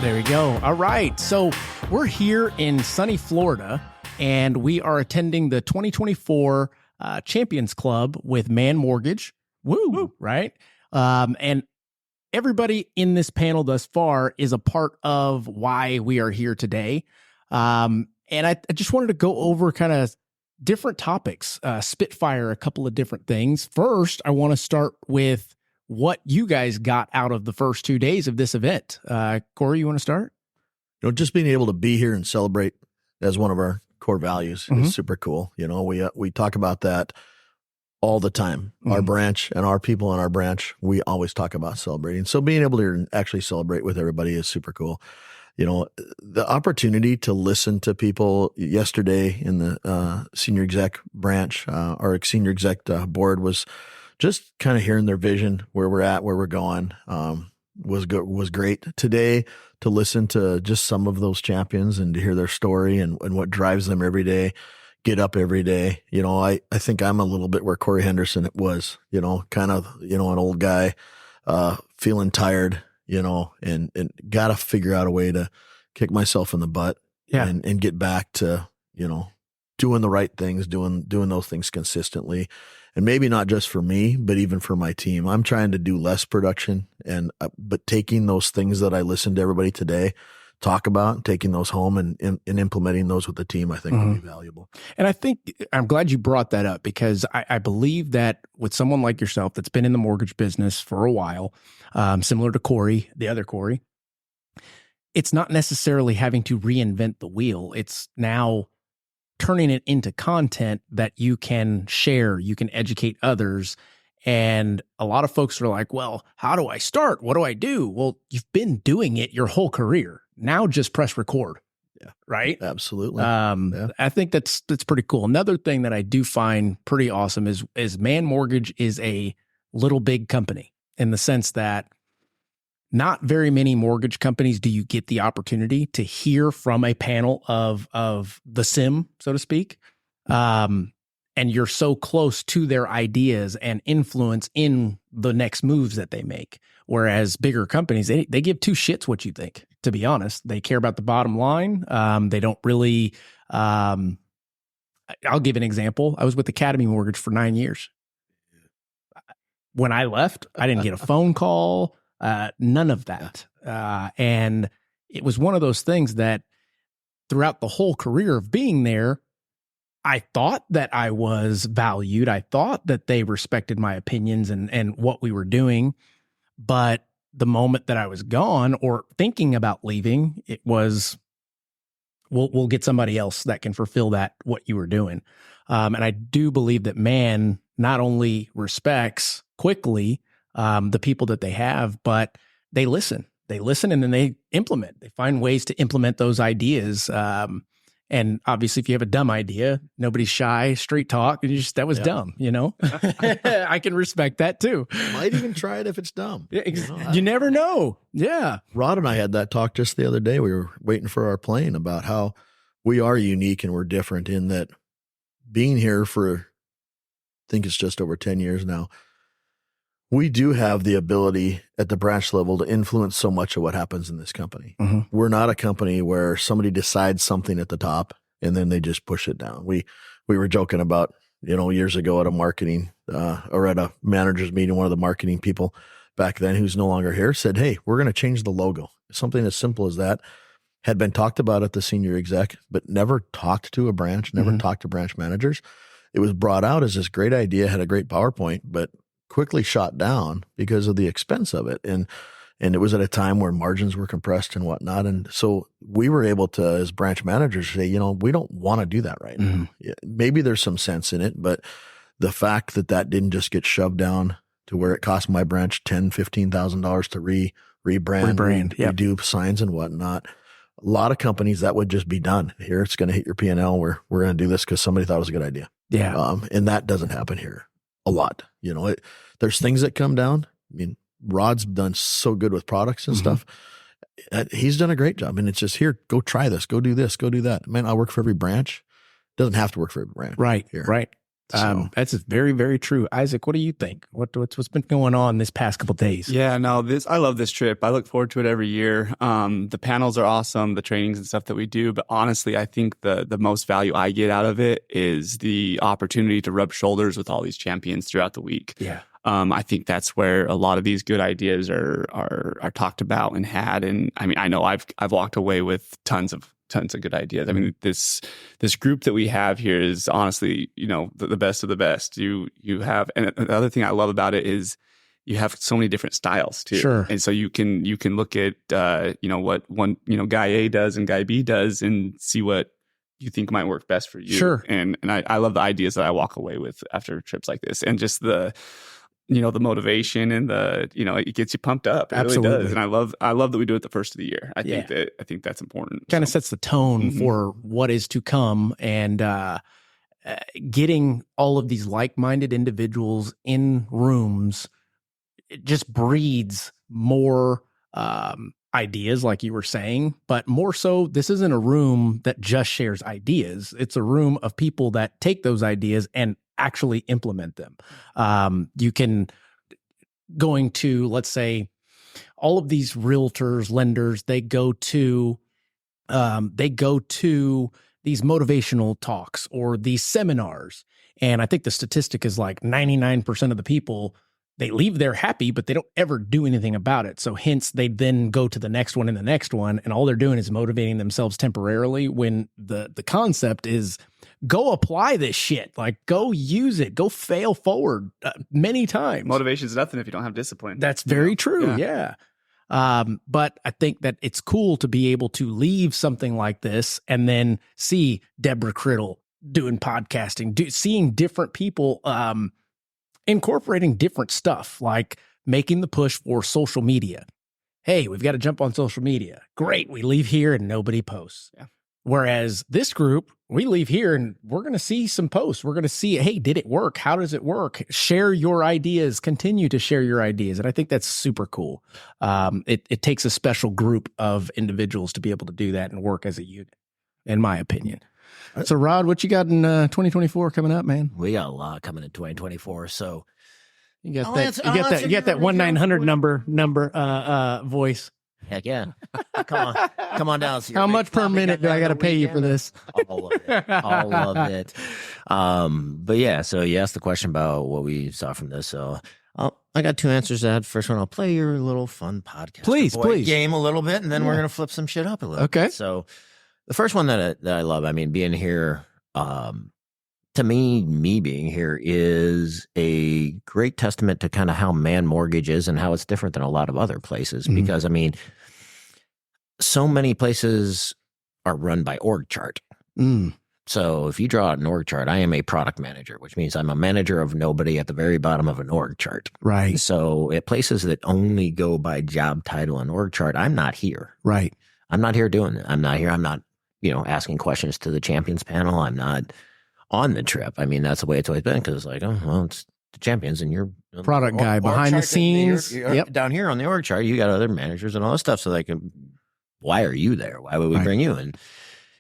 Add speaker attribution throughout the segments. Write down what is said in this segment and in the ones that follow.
Speaker 1: There we go. All right. So we're here in sunny Florida, and we are attending the 2024 Champions Club with Man Mortgage. Woo! Right? And everybody in this panel thus far is a part of why we are here today. And I just wanted to go over kind of different topics, spitfire a couple of different things. First, I want to start with what you guys got out of the first 2 days of this event. Corey, you want to start?
Speaker 2: Just being able to be here and celebrate as one of our core values is super cool. We talk about that all the time. Our branch and our people in our branch, we always talk about celebrating. So being able to actually celebrate with everybody is super cool. The opportunity to listen to people yesterday in the Senior Exec branch, our Senior Exec board was just kind of hearing their vision, where we're at, where we're going, was great. Today, to listen to just some of those champions and to hear their story and what drives them every day, get up every day. I think I'm a little bit where Corey Henderson was, kind of, an old guy, feeling tired, and got to figure out a way to kick myself in the butt and get back to, doing the right things, doing those things consistently. And maybe not just for me, but even for my team. I'm trying to do less production but taking those things that I listened to everybody today talk about, taking those home and implementing those with the team, I think will be valuable.
Speaker 1: And I think I'm glad you brought that up, because I believe that with someone like yourself that's been in the mortgage business for a while, similar to Corey, the other Corey, it's not necessarily having to reinvent the wheel. It's now turning it into content that you can share, you can educate others. And a lot of folks are like, well, how do I start? What do I do? Well, you've been doing it your whole career. Now just press record.
Speaker 2: Yeah.
Speaker 1: Right?
Speaker 2: Absolutely.
Speaker 1: I think that's pretty cool. Another thing that I do find pretty awesome is Man Mortgage is a little big company, in the sense that not very many mortgage companies do you get the opportunity to hear from a panel of the sim, so to speak. And you're so close to their ideas and influence in the next moves that they make. Whereas bigger companies, they give two shits what you think, to be honest. They care about the bottom line. They don't really, I'll give an example. I was with Academy Mortgage for 9 years. When I left, I didn't get a phone call. None of that. And it was one of those things that throughout the whole career of being there, I thought that I was valued. I thought that they respected my opinions and what we were doing. But the moment that I was gone or thinking about leaving, it was, we'll get somebody else that can fulfill what you were doing. And I do believe that Man not only respects quickly the people that they have, but they listen. They listen and then they implement. They find ways to implement those ideas. And obviously, if you have a dumb idea, nobody's shy, straight talk. And that was dumb, I can respect that too.
Speaker 2: Might even try it if it's dumb.
Speaker 1: You never know. Yeah.
Speaker 2: Rod and I had that talk just the other day. We were waiting for our plane about how we are unique and we're different in that being here for, I think it's just over 10 years now, we do have the ability at the branch level to influence so much of what happens in this company. We're not a company where somebody decides something at the top and then they just push it down. We were joking about, years ago at a marketing or at a manager's meeting, one of the marketing people back then who's no longer here said, hey, we're going to change the logo. Something as simple as that had been talked about at the Senior Exec, but never talked to a branch, never talked to branch managers. It was brought out as this great idea, had a great PowerPoint, but quickly shot down because of the expense of it. And it was at a time where margins were compressed and whatnot. And so we were able to, as branch managers, say, we don't want to do that right now. Yeah, maybe there's some sense in it, but the fact that didn't just get shoved down to where it cost my branch $10,000, $15,000 to rebrand, redo signs and whatnot. A lot of companies that would just be done. Here, it's going to hit your P&L. We're going to do this because somebody thought it was a good idea.
Speaker 1: Yeah.
Speaker 2: And that doesn't happen here a lot. There's things that come down. I mean, Rod's done so good with products and stuff. He's done a great job. And it's just, here, go try this, go do this, go do that. Man, I work for every branch. Doesn't have to work for every branch.
Speaker 1: Right.
Speaker 2: Here.
Speaker 1: Right.
Speaker 2: So.
Speaker 1: That's very, very true. Isaac, what do you think? What's been going on this past couple of days?
Speaker 3: Yeah, no, I love this trip. I look forward to it every year. The panels are awesome, the trainings and stuff that we do. But honestly, I think the most value I get out of it is the opportunity to rub shoulders with all these champions throughout the week.
Speaker 1: Yeah.
Speaker 3: I think that's where a lot of these good ideas are talked about and had. And I mean, I know I've walked away with tons of good ideas. I mean, this group that we have here is honestly, the best of the best. You have, and the other thing I love about it is you have so many different styles too.
Speaker 1: Sure.
Speaker 3: And so you can look at what one guy A does and guy B does and see what you think might work best for you.
Speaker 1: Sure.
Speaker 3: And I love the ideas that I walk away with after trips like this, and just the the motivation and it gets you pumped up. It
Speaker 1: Absolutely.
Speaker 3: really does. And I love that we do it the first of the year. I think that's important.
Speaker 1: Kind of sets the tone for what is to come, and getting all of these like-minded individuals in rooms, it just breeds more ideas, like you were saying, but more so, this isn't a room that just shares ideas. It's a room of people that take those ideas and actually implement them. You can, going to, let's say, all of these realtors, lenders, they go to these motivational talks or these seminars. And I think the statistic is like 99% of the people, they leave there happy, but they don't ever do anything about it. So hence they then go to the next one and the next one, and all they're doing is motivating themselves temporarily, when the concept is go apply this shit. Like, go use it, go fail forward many times.
Speaker 3: Motivation is nothing if you don't have discipline.
Speaker 1: That's very true. Yeah. But I think that it's cool to be able to leave something like this and then see Deborah Criddle doing podcasting, seeing different people, incorporating different stuff, like making the push for social media. Hey, we've got to jump on social media. Great. We leave here and nobody posts.
Speaker 3: Yeah.
Speaker 1: Whereas this group, we leave here and we're going to see some posts. We're going to see, hey, did it work? How does it work? Share your ideas, continue to share your ideas. And I think that's super cool. It takes a special group of individuals to be able to do that and work as a unit, in my opinion. So Rod, what you got in 2024 coming up, man?
Speaker 4: We got a lot coming in 2024. So
Speaker 1: you got that 1-900 number voice.
Speaker 4: Heck yeah. Come on down.
Speaker 1: How much per minute do I got to pay you for this?
Speaker 4: All of it. But yeah, so you asked the question about what we saw from this. So I got two answers to that. First one, I'll play your little fun podcast.
Speaker 1: Please.
Speaker 4: Game a little bit, and then we're going to flip some shit up a little bit. So the first one that I love, I mean, being here, to me being here is a great testament to kind of how Man Mortgage is and how it's different than a lot of other places. Because, I mean, so many places are run by org chart. So if you draw out an org chart, I am a product manager, which means I'm a manager of nobody at the very bottom of an org chart.
Speaker 1: Right.
Speaker 4: So at places that only go by job title and org chart, I'm not here.
Speaker 1: Right.
Speaker 4: I'm not here doing it. I'm not here. I'm not, asking questions to the champions panel. I'm not on the trip. I mean, that's the way it's always been, because it's like, oh, well, it's the champions and you're
Speaker 1: product guy behind the scenes.
Speaker 4: You're down here on the org chart, you got other managers and all this stuff. So they can, why are you there? Why would we bring you? And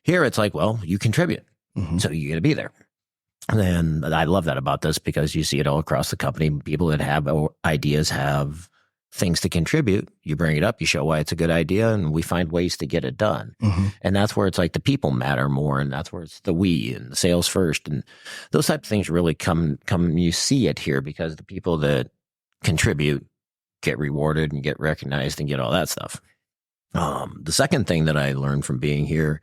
Speaker 4: here it's like, well, you contribute. So you got to be there. And I love that about this, because you see it all across the company. People that have ideas have things to contribute. You bring it up, you show why it's a good idea, and we find ways to get it done. And that's where it's like the people matter more, and that's where it's the we and the sales first, and those type of things really come. You see it here, because the people that contribute get rewarded and get recognized and get all that stuff. The second thing that I learned from being here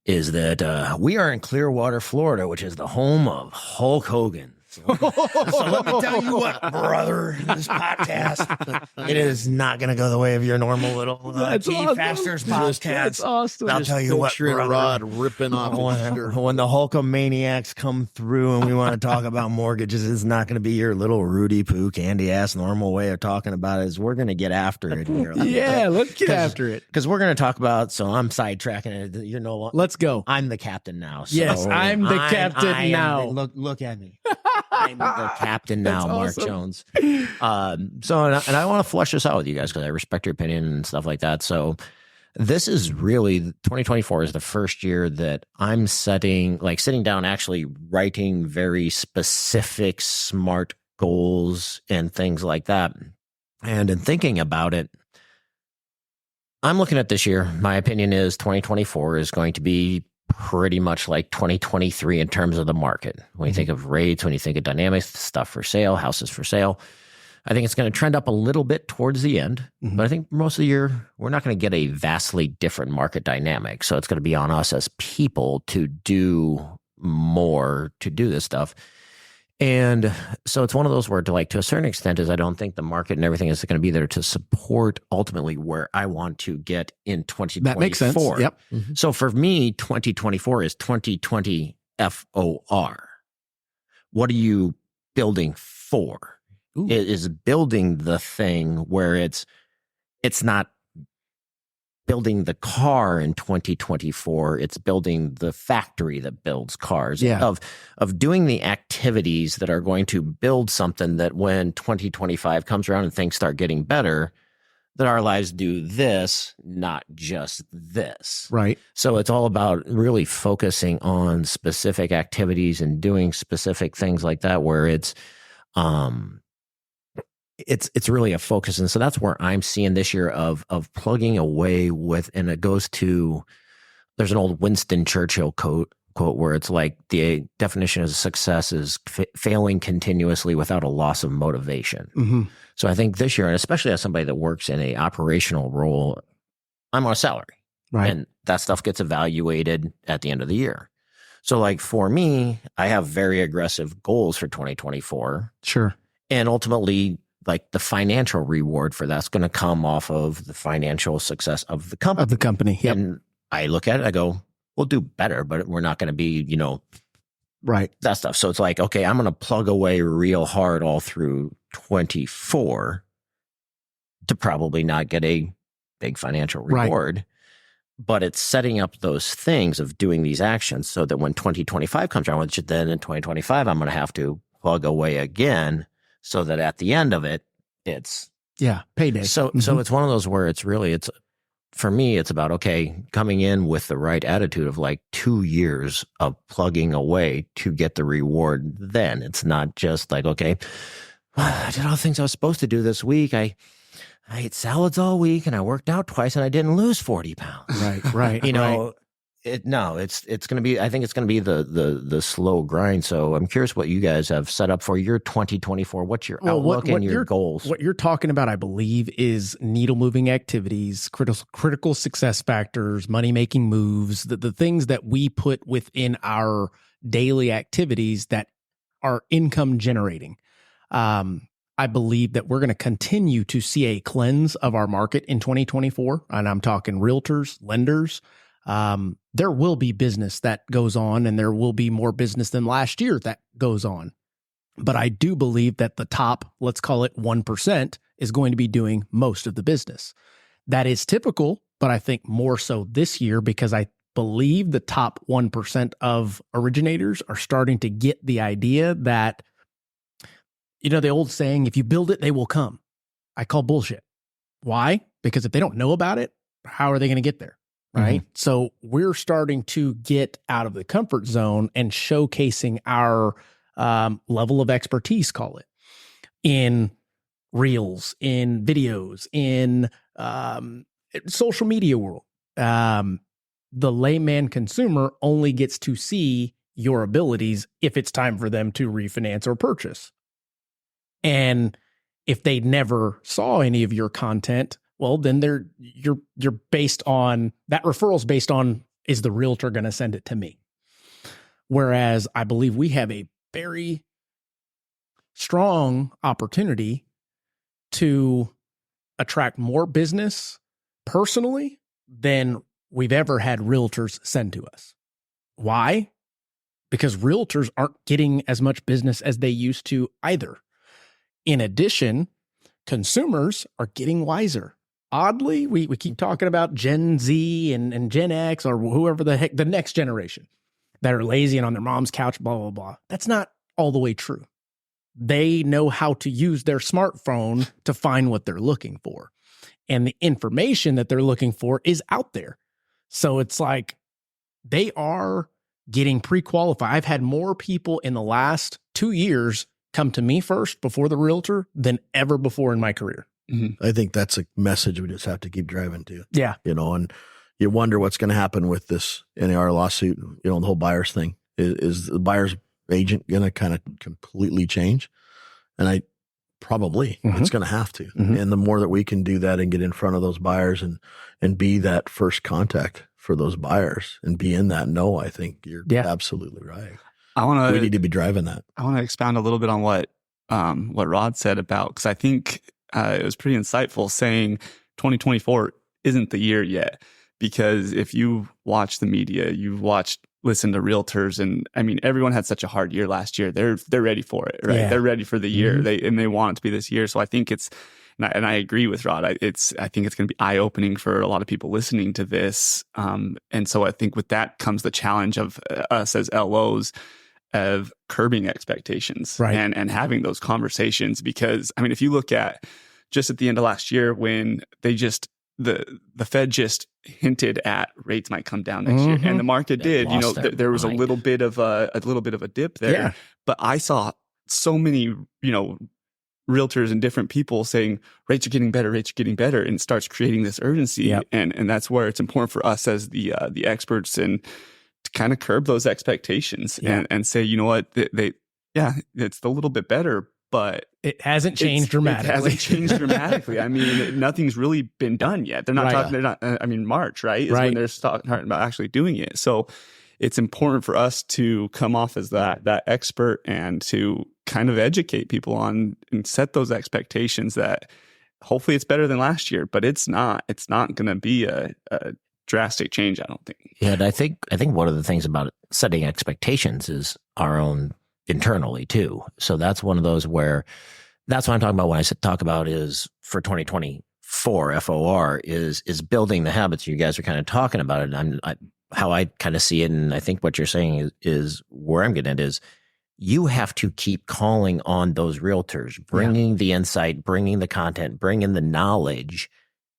Speaker 4: is that we are in Clearwater, Florida, which is the home of Hulk Hogan. So let me tell you what, brother, this podcast, it is not going to go the way of your normal little Fasters podcast.
Speaker 1: That's awesome.
Speaker 4: I'll tell you what, brother,
Speaker 2: Rod ripping off
Speaker 4: when the Hulkamaniacs come through and we want to talk about mortgages, it's not going to be your little Rudy Poo candy ass normal way of talking about it. Is we're going to get after it here.
Speaker 1: Let's get after it.
Speaker 4: Because we're going to talk about, so I'm sidetracking it. You're no longer.
Speaker 1: Let's go.
Speaker 4: I'm the captain now. So
Speaker 1: yes, I'm the captain now.
Speaker 4: Look at me. I'm the captain now, Mark
Speaker 1: awesome.
Speaker 4: Jones. And I want to flush this out with you guys, because I respect your opinion and stuff like that. So This is really 2024 is the first year that I'm sitting down, actually writing very specific, smart goals and things like that. And in thinking about it, I'm looking at this year. My opinion is 2024 is going to be pretty much like 2023 in terms of the market. When you think of rates, when you think of dynamics, stuff for sale, houses for sale, I think it's going to trend up a little bit towards the end. But I think most of the year, we're not going to get a vastly different market dynamic. So it's going to be on us as people to do more to do this stuff. And so it's one of those where, to a certain extent, is I don't think the market and everything is going to be there to support ultimately where I want to get in 2024.
Speaker 1: That makes sense. Yep.
Speaker 4: So for me, 2024 is 2020 FOR. What are you building for? It is building the thing where it's not building the car in 2024. It's building the factory that builds cars. Of doing the activities that are going to build something that when 2025 comes around and things start getting better, that our lives do this, not just this.
Speaker 1: Right.
Speaker 4: So it's all about really focusing on specific activities and doing specific things like that, where it's really a focus. And so that's where I'm seeing this year of plugging away with, and it goes to, there's an old Winston Churchill quote where it's like the definition of success is failing continuously without a loss of motivation. So I think this year, and especially as somebody that works in a operational role, I'm on a salary.
Speaker 1: Right.
Speaker 4: And that stuff gets evaluated at the end of the year. So for me, I have very aggressive goals for 2024.
Speaker 1: Sure.
Speaker 4: And ultimately, the financial reward for that's going to come off of the financial success of the company.
Speaker 1: Yep.
Speaker 4: And I look at it, I go, we'll do better, but we're not going to be,
Speaker 1: right.
Speaker 4: that stuff. So it's okay, I'm going to plug away real hard all through 24 to probably not get a big financial reward. Right. But it's setting up those things of doing these actions so that when 2025 comes around, which then in 2025, I'm going to have to plug away again, so that at the end of it, it's
Speaker 1: payday.
Speaker 4: So it's one of those where for me, it's about, coming in with the right attitude of 2 years of plugging away to get the reward. Then it's not just I did all the things I was supposed to do this week. I ate salads all week and I worked out twice and I didn't lose 40 pounds.
Speaker 1: Right.
Speaker 4: It's going to be, I think it's going to be the slow grind. So I'm curious what you guys have set up for your 2024. What's your outlook and your goals?
Speaker 1: What you're talking about, I believe, is needle moving activities, critical success factors, money making moves, the things that we put within our daily activities that are income generating. I believe that we're going to continue to see a cleanse of our market in 2024. And I'm talking realtors, lenders. There will be business that goes on, and there will be more business than last year that goes on. But I do believe that the top, let's call it 1%, is going to be doing most of the business. That is typical, but I think more so this year because I believe the top 1% of originators are starting to get the idea that, the old saying, if you build it, they will come. I call bullshit. Why? Because if they don't know about it, how are they going to get there? Right. So we're starting to get out of the comfort zone and showcasing our level of expertise, call it, in reels, in videos, in social media world. The layman consumer only gets to see your abilities if it's time for them to refinance or purchase. And if they never saw any of your content, well, then you're based on that referral's based on, is the realtor going to send it to me? Whereas I believe we have a very strong opportunity to attract more business personally than we've ever had realtors send to us. Why? Because realtors aren't getting as much business as they used to either. In addition, consumers are getting wiser. Oddly, we keep talking about Gen Z and Gen X or whoever the heck, the next generation that are lazy and on their mom's couch, blah, blah, blah. That's not all the way true. They know how to use their smartphone to find what they're looking for. and the information that they're looking for is out there. So it's like they are getting pre-qualified. I've had more people in the last 2 years come to me first before the realtor than ever before in my career.
Speaker 3: Mm-hmm.
Speaker 2: I think that's a message we just have to keep driving to.
Speaker 1: Yeah.
Speaker 2: And you wonder what's going to happen with this NAR lawsuit, the whole buyers thing. Is the buyer's agent going to kind of completely change? And it's going to have to.
Speaker 1: Mm-hmm.
Speaker 2: And the more that we can do that and get in front of those buyers and be that first contact for those buyers and be in that know, I think you're absolutely right. We need to be driving that.
Speaker 3: I want to expound a little bit on what Rod said about, because I think it was pretty insightful, saying 2024 isn't the year yet. Because if you watch the media, listen to realtors, and I mean, everyone had such a hard year last year. They're ready for it, right?
Speaker 1: Yeah.
Speaker 3: They're ready for the year.
Speaker 1: Mm-hmm.
Speaker 3: They want it to be this year. So I think and I agree with Rod. I think it's going to be eye opening for a lot of people listening to this. And so I think with that comes the challenge of us as LOs of curbing expectations,
Speaker 1: right,
Speaker 3: and having those conversations. Because I mean, if you look at just at the end of last year when they the Fed just hinted at rates might come down next year, and the market did. There was a little bit of a dip there. But I saw so many, realtors and different people saying rates are getting better, and it starts creating this urgency. And that's where it's important for us as the experts and to kind of curb those expectations and say, you know what, it's a little bit better. But
Speaker 1: it hasn't changed dramatically.
Speaker 3: I mean, nothing's really been done yet. They're not talking. They're not. I mean, March, right? Is when they're talking about actually doing it. So it's important for us to come off as that expert and to kind of educate people on and set those expectations that hopefully it's better than last year, but it's not. It's not going to be a drastic change, I don't think.
Speaker 4: Yeah, and I think one of the things about setting expectations is our own internally too. So that's one of those where that's what I'm talking about when I talk about is for 2024 FOR is building the habits. You guys are kind of talking about it. How I kind of see it, and I think what you're saying is where I'm getting at is you have to keep calling on those realtors, bringing the insight, bringing the content, bringing the knowledge,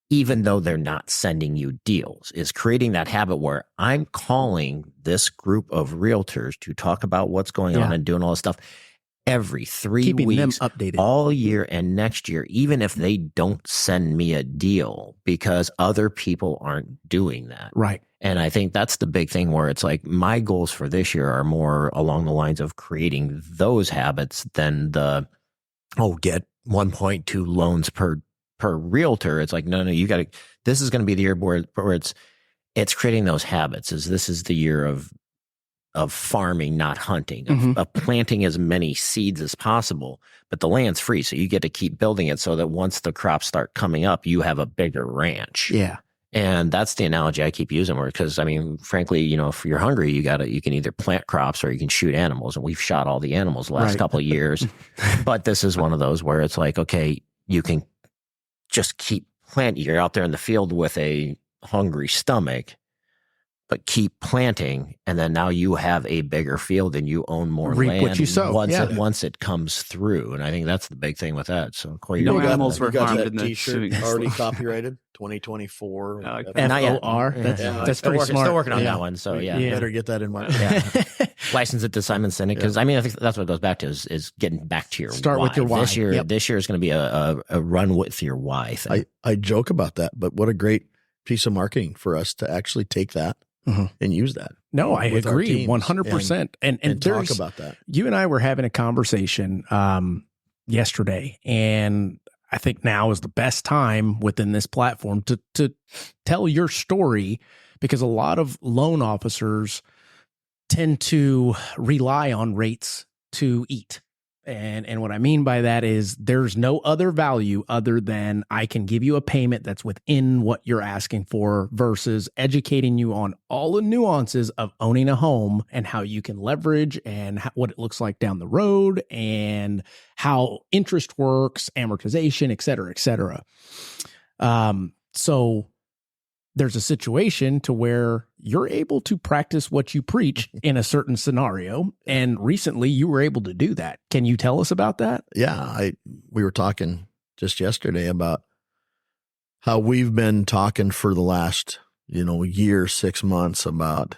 Speaker 4: even though they're not sending you deals, is creating that habit where I'm calling this group of realtors to talk about what's going on and doing all this stuff every 3
Speaker 1: Keeping
Speaker 4: weeks,
Speaker 1: them updated
Speaker 4: all year and next year, even if they don't send me a deal because other people aren't doing that.
Speaker 1: Right.
Speaker 4: And I think that's the big thing where it's like my goals for this year are more along the lines of creating those habits than get 1.2 loans per realtor. It's like, no, you got to, this is going to be the year where it's creating those habits. This is the year of farming, not hunting, of planting as many seeds as possible, but the land's free. So you get to keep building it so that once the crops start coming up, you have a bigger ranch.
Speaker 1: Yeah.
Speaker 4: And that's the analogy I keep using because I mean, frankly, if you're hungry, you can either plant crops or you can shoot animals. And we've shot all the animals the last couple of years, but this is one of those where it's like, okay, you can just keep planting. You're out there in the field with a hungry stomach, but keep planting. And then now you have a bigger field and you own more land
Speaker 1: what you sow.
Speaker 4: Once it comes through. And I think that's the big thing with that. So Corey,
Speaker 3: animals were harmed
Speaker 2: that
Speaker 3: in the
Speaker 2: t-shirt already copyrighted 2024.
Speaker 1: FOR. That's pretty smart.
Speaker 4: Still working on that one. So
Speaker 2: better get that in mind.
Speaker 4: License it to Simon Sinek. Because I mean, I think that's what it goes back to is getting back to your
Speaker 1: start
Speaker 4: why.
Speaker 1: with your why.
Speaker 4: This year is going to be a run with your why thing.
Speaker 2: I joke about that, but what a great piece of marketing for us to actually take that and use that.
Speaker 1: No, I agree 100%. And
Speaker 2: talk about that.
Speaker 1: You and I were having a conversation yesterday, and I think now is the best time within this platform to tell your story, because a lot of loan officers tend to rely on rates to eat. And what I mean by that is there's no other value other than I can give you a payment that's within what you're asking for versus educating you on all the nuances of owning a home and how you can leverage and what it looks like down the road and how interest works, amortization, et cetera, et cetera. So there's a situation to where you're able to practice what you preach in a certain scenario. And recently you were able to do that. Can you tell us about that?
Speaker 2: Yeah. We were talking just yesterday about how we've been talking for the last, year, 6 months about,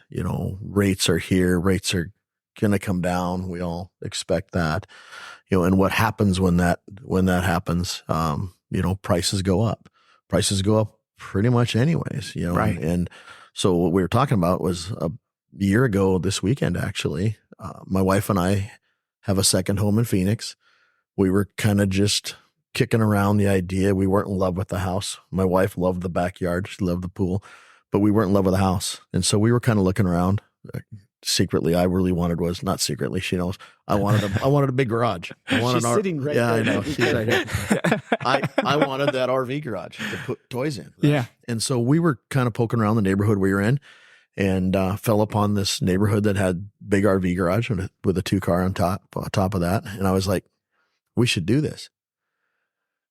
Speaker 2: rates are here, rates are going to come down. We all expect that, and what happens when that happens, prices go up. Prices go up pretty much anyways,
Speaker 1: Right.
Speaker 2: And so what we were talking about was a year ago this weekend, actually, my wife and I have a second home in Phoenix. We were kind of just kicking around the idea. We weren't in love with the house. My wife loved the backyard. She loved the pool, but we weren't in love with the house. And so we were kind of looking around. Secretly, I really wanted not secretly, she knows. I wanted a big garage. I wanted
Speaker 3: She's sitting right
Speaker 2: yeah,
Speaker 3: there.
Speaker 2: I know. She's right here. I wanted that RV garage to put toys in. Right?
Speaker 1: Yeah.
Speaker 2: And so we were kind of poking around the neighborhood we were in, and fell upon this neighborhood that had big RV garage with a 2-car on top of that. And I was like, we should do this.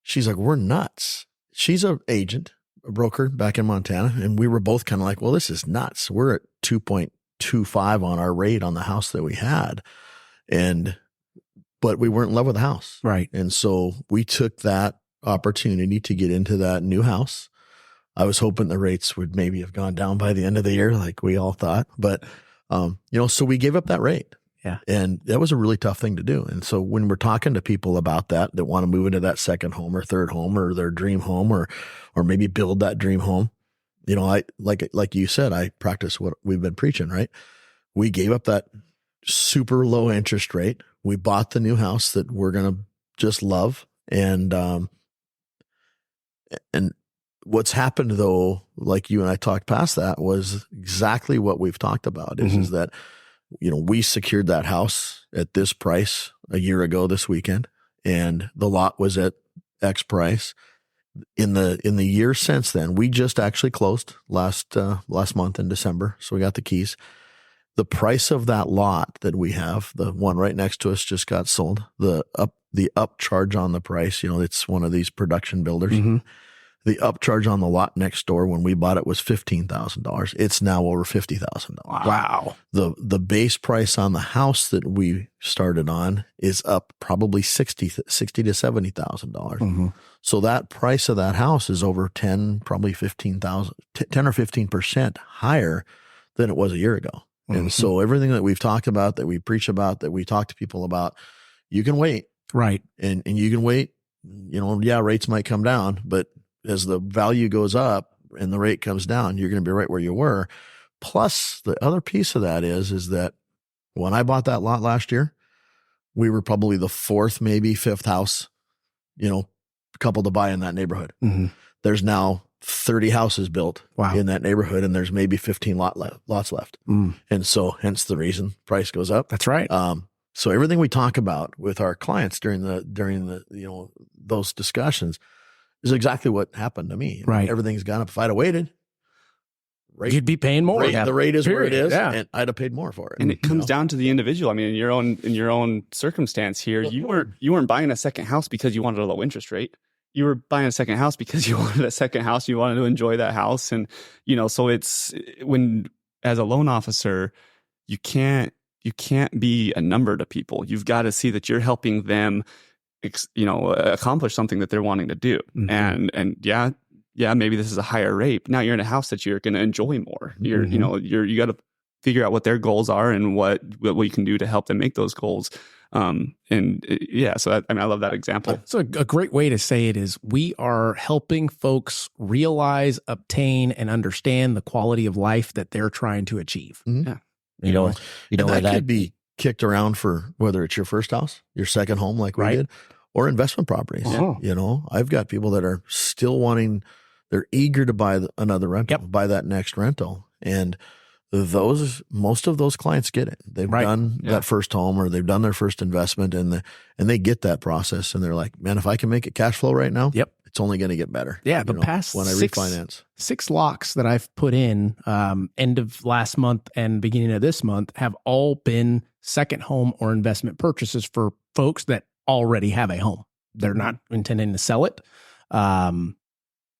Speaker 2: She's like, we're nuts. She's an agent, a broker back in Montana. And we were both kind of like, well, this is nuts. We're at 2.25 on our rate on the house that we had. But we weren't in love with the house.
Speaker 1: Right.
Speaker 2: And so we took that opportunity to get into that new house. I was hoping the rates would maybe have gone down by the end of the year, like we all thought. But, so we gave up that rate.
Speaker 1: Yeah.
Speaker 2: And that was a really tough thing to do. And so when we're talking to people about that want to move into that second home or third home or their dream home or maybe build that dream home, I, like you said, I practice what we've been preaching, right? We gave up that super low interest rate. We bought the new house that we're going to just love. And what's happened though, like you and I talked past that, was exactly what we've talked about is that, we secured that house at this price a year ago this weekend, and the lot was at X price. In the year since then, we just actually closed last month in December. So we got the keys. The price of that lot that we have, the one right next to us, just got sold. The upcharge on the price, it's one of these production builders.
Speaker 1: Mm-hmm.
Speaker 2: The upcharge on the lot next door when we bought it was $15,000. It's now over $50,000.
Speaker 1: Wow.
Speaker 2: The base price on the house that we started on is up probably $60,000 to $70,000.
Speaker 1: Mm-hmm.
Speaker 2: So that price of that house is over 10, probably 15,000, 10 or 15% higher than it was a year ago.
Speaker 1: Mm-hmm.
Speaker 2: And so everything that we've talked about, that we preach about, that we talk to people about, you can wait.
Speaker 1: Right.
Speaker 2: And you can wait. Rates might come down, but as the value goes up and the rate comes down, you're going to be right where you were. Plus, the other piece of that is that when I bought that lot last year, we were probably the fourth, maybe fifth house, couple to buy in that neighborhood.
Speaker 1: Mm-hmm.
Speaker 2: There's now 30 houses built
Speaker 1: Wow.
Speaker 2: in that neighborhood, and there's maybe 15 lots left.
Speaker 1: Mm.
Speaker 2: And so hence the reason price goes up.
Speaker 1: That's right.
Speaker 2: So everything we talk about with our clients during the those discussions is exactly what happened to me.
Speaker 1: Right.
Speaker 2: Everything's gone up. If I'd have waited,
Speaker 1: You'd be paying more.
Speaker 2: the rate is where it
Speaker 1: Period.
Speaker 2: is,
Speaker 1: Yeah.
Speaker 2: and I'd have paid more for it.
Speaker 3: And it comes down to the individual. I mean, in your own circumstance here, you weren't buying a second house because you wanted a low interest rate. You were buying a second house because you wanted a second house. You wanted to enjoy that house. And, so it's when, as a loan officer, you can't be a number to people. You've got to see that you're helping them, accomplish something that they're wanting to do.
Speaker 2: Mm-hmm.
Speaker 3: And yeah, maybe this is a higher rate. But now you're in a house that you're going to enjoy more. You're,
Speaker 2: Mm-hmm.
Speaker 3: you got to figure out what their goals are and what you can do to help them make those goals. So I love that example.
Speaker 1: So a great way to say it is we are helping folks realize, obtain, and understand the quality of life that they're trying to achieve.
Speaker 2: Mm-hmm.
Speaker 3: Yeah.
Speaker 4: You know
Speaker 2: that could be kicked around for whether it's your first house, your second home, like we
Speaker 1: Right.
Speaker 2: did, or investment properties.
Speaker 1: Uh-huh.
Speaker 2: I've got people that are still they're eager to buy another rental, buy that next rental. And most of those clients get it. They've done that first home, or they've done their first investment, and they get that process, and they're like, man, if I can make it cash flow right now, it's only going to get better.
Speaker 1: Yeah. The past
Speaker 2: when I refinance,
Speaker 1: 6 locks that I've put in end of last month and beginning of this month have all been second home or investment purchases for folks that already have a home. They're not intending to sell it.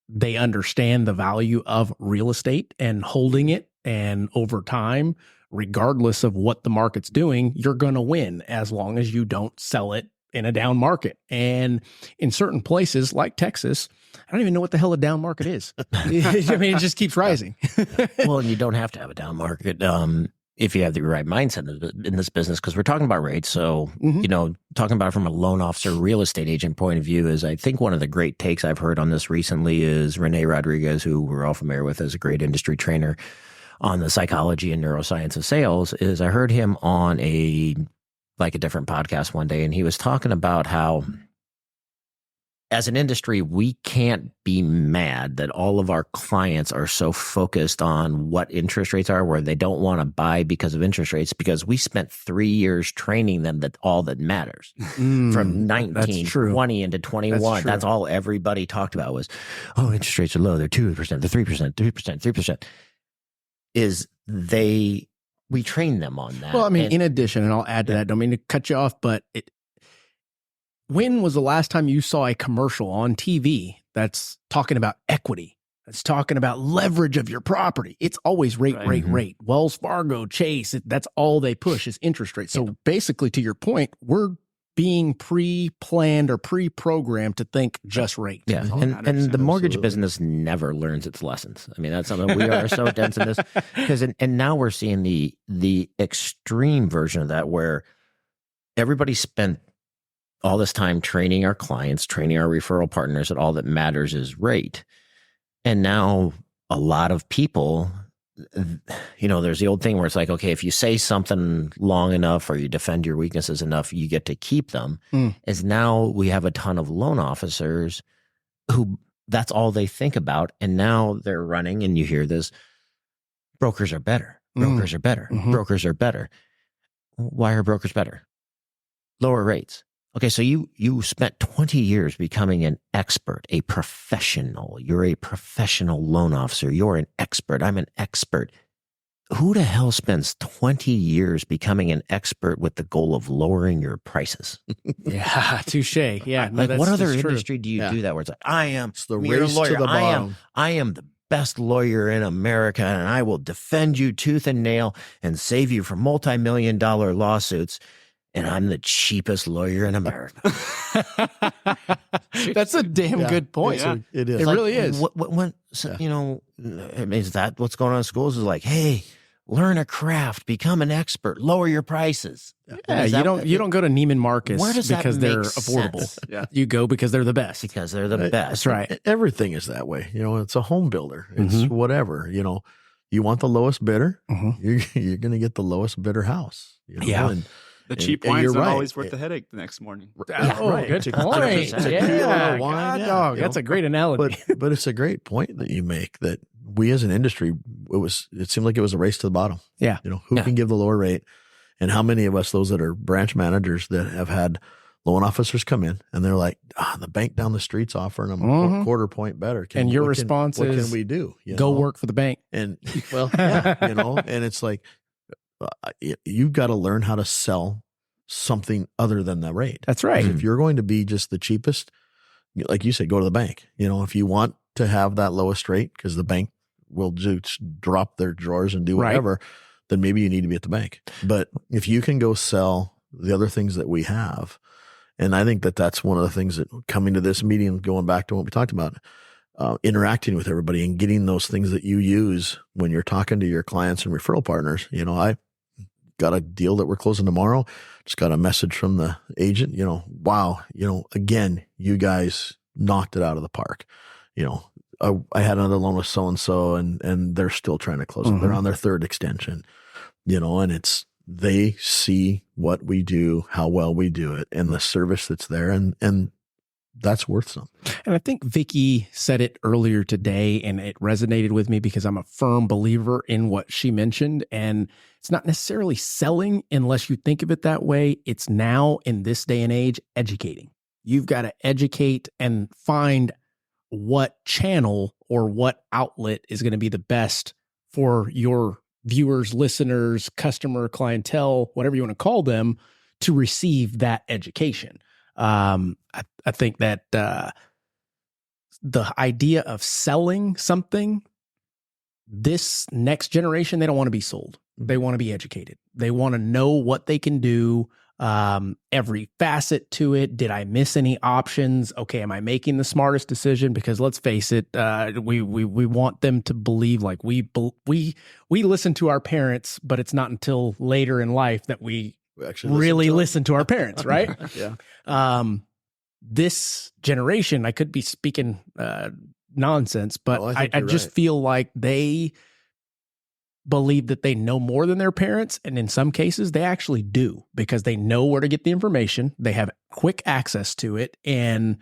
Speaker 1: They understand the value of real estate and holding it. And over time, regardless of what the market's doing, you're going to win as long as you don't sell it in a down market. And in certain places like Texas, I don't even know what the hell a down market is. I mean, it just keeps rising.
Speaker 4: Well, and you don't have to have a down market if you have the right mindset in this business, because we're talking about rates. So, talking about it from a loan officer, real estate agent point of view is, I think one of the great takes I've heard on this recently is Renee Rodriguez, who we're all familiar with as a great industry trainer on the psychology and neuroscience of sales, is I heard him on a different podcast one day, and he was talking about how as an industry, we can't be mad that all of our clients are so focused on what interest rates are, where they don't want to buy because of interest rates, because we spent 3 years training them that all that matters from 19, 20 into 21. That's all everybody talked about was, interest rates are low. They're 2%, they're 3%, 3%. We train them on that.
Speaker 1: Well, I mean, in addition, and I'll add to that, don't mean to cut you off, but when was the last time you saw a commercial on TV that's talking about equity, that's talking about leverage of your property? It's always rate. Wells Fargo, Chase, that's all they push is interest rates. So basically, to your point, we're being pre-planned or pre-programmed to think just rate.
Speaker 4: Yeah, and the mortgage business never learns its lessons. I mean, that's something we are so dense in this, because and now we're seeing the extreme version of that, where everybody spent all this time training our clients, training our referral partners that all that matters is rate. And now a lot of people, there's the old thing where it's like, okay, if you say something long enough or you defend your weaknesses enough, you get to keep them. As now we have a ton of loan officers who that's all they think about. And now they're running, and you hear this, brokers are better. Brokers are better. Brokers are better. Why are brokers better? Lower rates. Okay, so you spent 20 years becoming an expert, a professional. You're a professional loan officer. You're an expert. I'm an expert. Who the hell spends 20 years becoming an expert with the goal of lowering your prices?
Speaker 1: Yeah, touche. Yeah. No,
Speaker 4: what other industry do you do that where it's like, it's the race to the bottom. I am the best lawyer in America, and I will defend you tooth and nail and save you from multi-million-dollar lawsuits. And I'm the cheapest lawyer in America.
Speaker 1: That's a damn good point.
Speaker 2: Yeah. It is.
Speaker 1: It really is.
Speaker 4: Is that what's going on in schools? Is like, hey, learn a craft, become an expert, lower your prices.
Speaker 1: Yeah, you don't go to Neiman Marcus because they're affordable.
Speaker 3: Yeah.
Speaker 1: You go because they're the best.
Speaker 4: Because they're the best.
Speaker 1: That's right.
Speaker 2: Everything is that way. It's a home builder. It's whatever. You want the lowest bidder. You're going to get the lowest bidder house. And
Speaker 3: the cheap wine's not always worth the headache the next morning.
Speaker 1: Good point. Yeah, God, that's a great analogy.
Speaker 2: But it's a great point that you make, that we as an industry, it seemed like it was a race to the bottom.
Speaker 1: Yeah.
Speaker 2: Who can give the lower rate, and how many of us, those that are branch managers that have had loan officers come in and they're like, the bank down the street's offering them a quarter point better.
Speaker 1: And your response is,
Speaker 2: what can we do?
Speaker 1: Go work for the bank.
Speaker 2: And and it's like, you've got to learn how to sell something other than the rate.
Speaker 1: That's right.
Speaker 2: If you're going to be just the cheapest, like you said, go to the bank. If you want to have that lowest rate, because the bank will just drop their drawers and do whatever, then maybe you need to be at the bank. But if you can go sell the other things that we have, and I think that that's one of the things that coming to this meeting, going back to what we talked about, interacting with everybody and getting those things that you use when you're talking to your clients and referral partners. I got a deal that we're closing tomorrow. Just got a message from the agent, wow, again, you guys knocked it out of the park. I had another loan with so-and-so and they're still trying to close it. They're on their third extension, and they see what we do, how well we do it, and the service that's there. And that's worth something.
Speaker 1: And I think Vicky said it earlier today, and it resonated with me because I'm a firm believer in what she mentioned. And it's not necessarily selling unless you think of it that way. It's now, in this day and age, educating. You've got to educate and find what channel or what outlet is going to be the best for your viewers, listeners, customer, clientele, whatever you want to call them, to receive that education. I think that the idea of selling something, this next generation, they don't want to be sold. They want to be educated. They want to know what they can do. every facet to it. Did I miss any options? Okay, am I making the smartest decision? Because let's face it, we want them to believe like we listen to our parents, but it's not until later in life that we
Speaker 2: actually
Speaker 1: really listen to our parents, right?
Speaker 2: Yeah.
Speaker 1: This generation, I could be speaking nonsense, but I just
Speaker 2: right.
Speaker 1: feel like they believe that they know more than their parents. And in some cases, they actually do, because they know where to get the information. They have quick access to it. And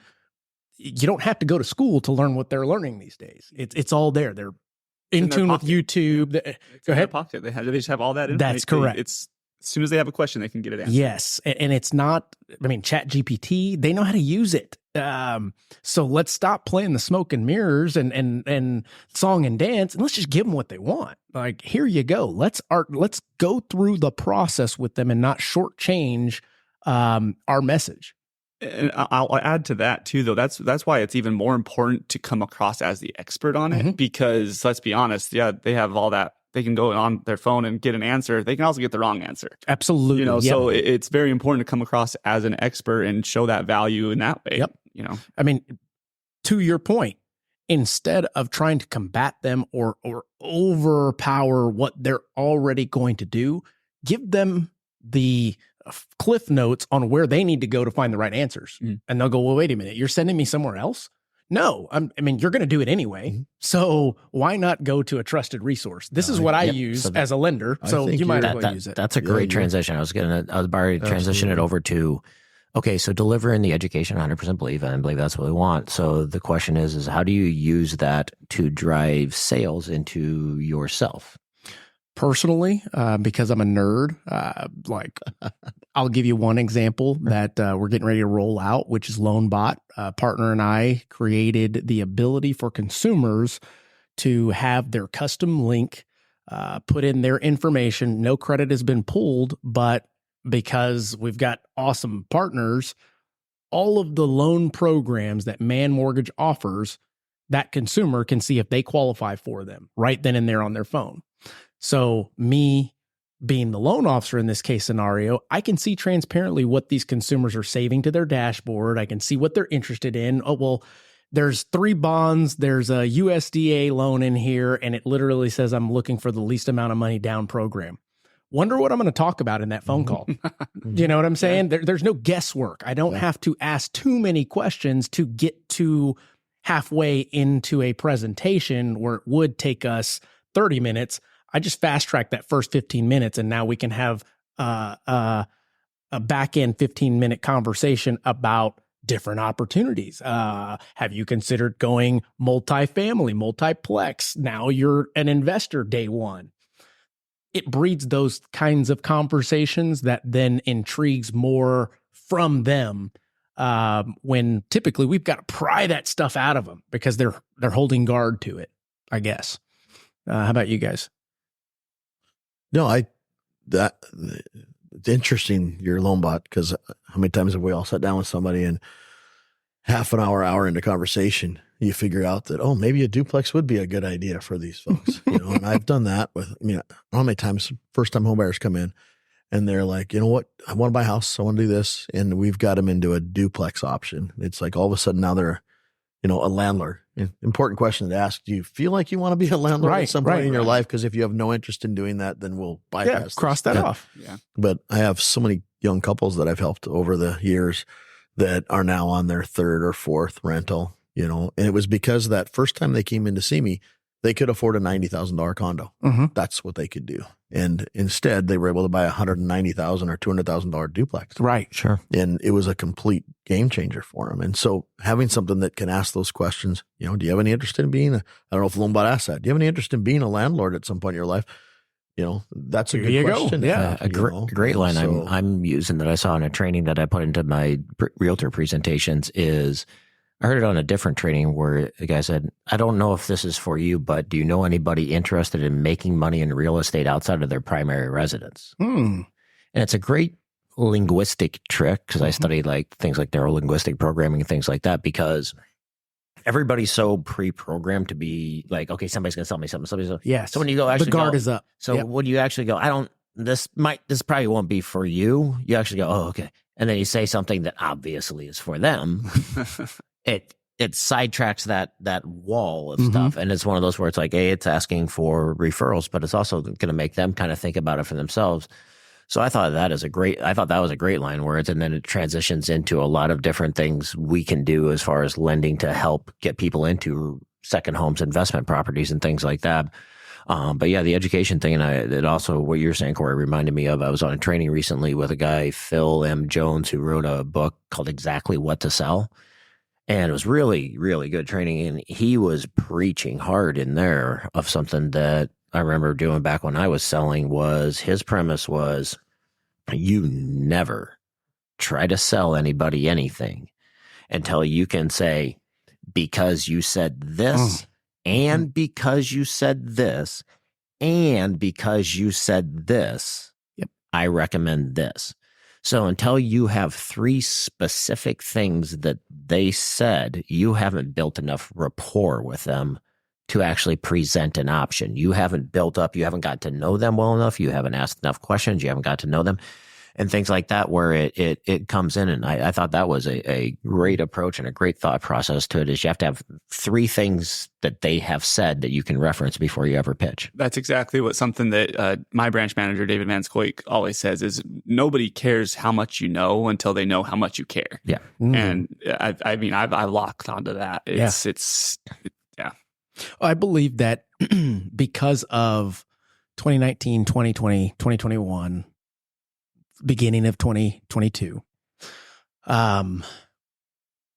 Speaker 1: you don't have to go to school to learn what they're learning these days. It's all there. They're in tune with YouTube. Go ahead.
Speaker 3: Pocket. They just have all that in.
Speaker 1: That's correct.
Speaker 3: It's as soon as they have a question, they can get it answered.
Speaker 1: Yes. And it's not, I mean, Chat GPT, they know how to use it. So let's stop playing the smoke and mirrors and song and dance, and let's just give them what they want. Like, here you go. Let's go through the process with them and not shortchange our message.
Speaker 3: And I'll add to that too, though. That's why it's even more important to come across as the expert on it, because let's be honest, yeah, they have all that. They can go on their phone and get an answer. They can also get the wrong answer.
Speaker 1: Absolutely.
Speaker 3: You know, so it's very important to come across as an expert and show that value in that way.
Speaker 1: Yep.
Speaker 3: You know,
Speaker 1: I mean, to your point, instead of trying to combat them or overpower what they're already going to do, give them the cliff notes on where they need to go to find the right answers. And they'll go, well, wait a minute, you're sending me somewhere else? No, I mean, you're going to do it anyway. So why not go to a trusted resource? This is what I use as a lender. So you might as well use it.
Speaker 4: That's a great transition. I was about to transition it over to, okay, so delivering the education, 100% believe, and I believe that's what we want. So the question is how do you use that to drive sales into yourself?
Speaker 1: Personally, because I'm a nerd, like I'll give you one example that we're getting ready to roll out, which is LoanBot. Partner and I created the ability for consumers to have their custom link, put in their information. No credit has been pulled, but because we've got awesome partners, all of the loan programs that Man Mortgage offers, that consumer can see if they qualify for them right then and there on their phone. So me being the loan officer in this case scenario, I can see transparently what these consumers are saving to their dashboard. I can see what they're interested in. Oh, well, there's 3 bonds. There's a USDA loan in here, and it literally says I'm looking for the least amount of money down program. Wonder what I'm going to talk about in that phone call. You know what I'm saying? There's no guesswork. I don't have to ask too many questions to get to halfway into a presentation where it would take us 30 minutes. I just fast track that first 15 minutes, and now we can have a back end 15-minute conversation about different opportunities. Have you considered going multifamily, multiplex? Now you're an investor day one. It breeds those kinds of conversations that then intrigues more from them, when typically we've got to pry that stuff out of them because they're holding guard to it, I guess. How about you guys?
Speaker 2: No, it's interesting, your LoanBot, because how many times have we all sat down with somebody and half an hour into conversation, you figure out that, oh, maybe a duplex would be a good idea for these folks, you know, and I've done that with, I mean, how many times first time home buyers come in and they're like, you know what, I want to buy a house, I want to do this. And we've got them into a duplex option. It's like all of a sudden now they're, you know, a landlord. Important question to ask. Do you feel like you want to be a landlord at some point in your life? Because if you have no interest in doing that, then we'll bypass
Speaker 1: cross that off.
Speaker 3: Yeah.
Speaker 2: But I have so many young couples that I've helped over the years that are now on their 3rd or 4th rental, you know, and it was because that first time they came in to see me, they could afford a $90,000 condo. That's what they could do. And instead they were able to buy $190,000 or $200,000 duplex.
Speaker 1: Right.
Speaker 4: Sure.
Speaker 2: And it was a complete game changer for them. And so having something that can ask those questions, you know, do you have any interest in being I don't know if LoanBot asked that. Do you have any interest in being a landlord at some point in your life? You know, that's a good question.
Speaker 1: Yeah.
Speaker 4: A great line I'm using that I saw in a training that I put into my realtor presentations is, I heard it on a different training where the guy said, I don't know if this is for you, but do you know anybody interested in making money in real estate outside of their primary residence? And it's a great linguistic trick because I studied like things like neurolinguistic programming and things like that, because everybody's so pre-programmed to be like, okay, somebody's going to sell me something.
Speaker 1: Yes.
Speaker 4: So when you go actually
Speaker 1: the guard is up.
Speaker 4: So when you actually go, I don't this probably won't be for you. You actually go, oh, okay. And then you say something that obviously is for them. It sidetracks that wall of stuff. And it's one of those where it's like, it's asking for referrals, but it's also going to make them kind of think about it for themselves. So I thought that was a great line where and then it transitions into a lot of different things we can do as far as lending to help get people into second homes, investment properties, and things like that. But yeah, the education thing, and it also, what you're saying, Corey, reminded me of, I was on a training recently with a guy, Phil M. Jones, who wrote a book called Exactly What to Sell. And it was really, really good training. And he was preaching hard in there of something that I remember doing back when I was selling. His premise was, you never try to sell anybody anything until you can say, because you said this, and because you said this, and because you said this, I recommend this. So until you have 3 specific things that they said, you haven't built enough rapport with them to actually present an option. You haven't built up, you haven't got to know them well enough, you haven't asked enough questions, you haven't got to know them, and things like that, where it comes in. And I thought that was a great approach and a great thought process to it, is you have to have 3 things that they have said that you can reference before you ever pitch.
Speaker 3: That's exactly something that my branch manager, David Manskoik, always says is, nobody cares how much you know until they know how much you care.
Speaker 4: Yeah.
Speaker 3: And I've locked onto that. It's
Speaker 1: I believe that because of 2019, 2020, 2021, beginning of 2022,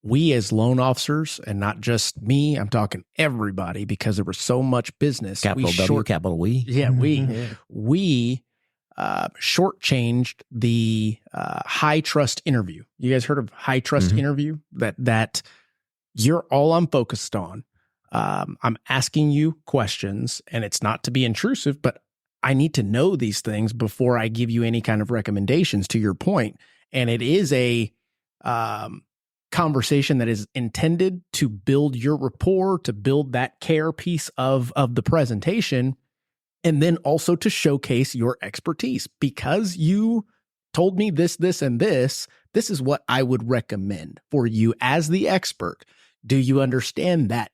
Speaker 1: we as loan officers, and not just me, I'm talking everybody, because there was so much business.
Speaker 4: Capital W, capital We.
Speaker 1: Yeah, we shortchanged the high trust interview. You guys heard of high trust interview? That you're all I'm focused on. I'm asking you questions, and it's not to be intrusive, but I need to know these things before I give you any kind of recommendations, to your point. And it is a conversation that is intended to build your rapport, to build that care piece of the presentation, and then also to showcase your expertise. Because you told me this, and this is what I would recommend for you as the expert. Do you understand that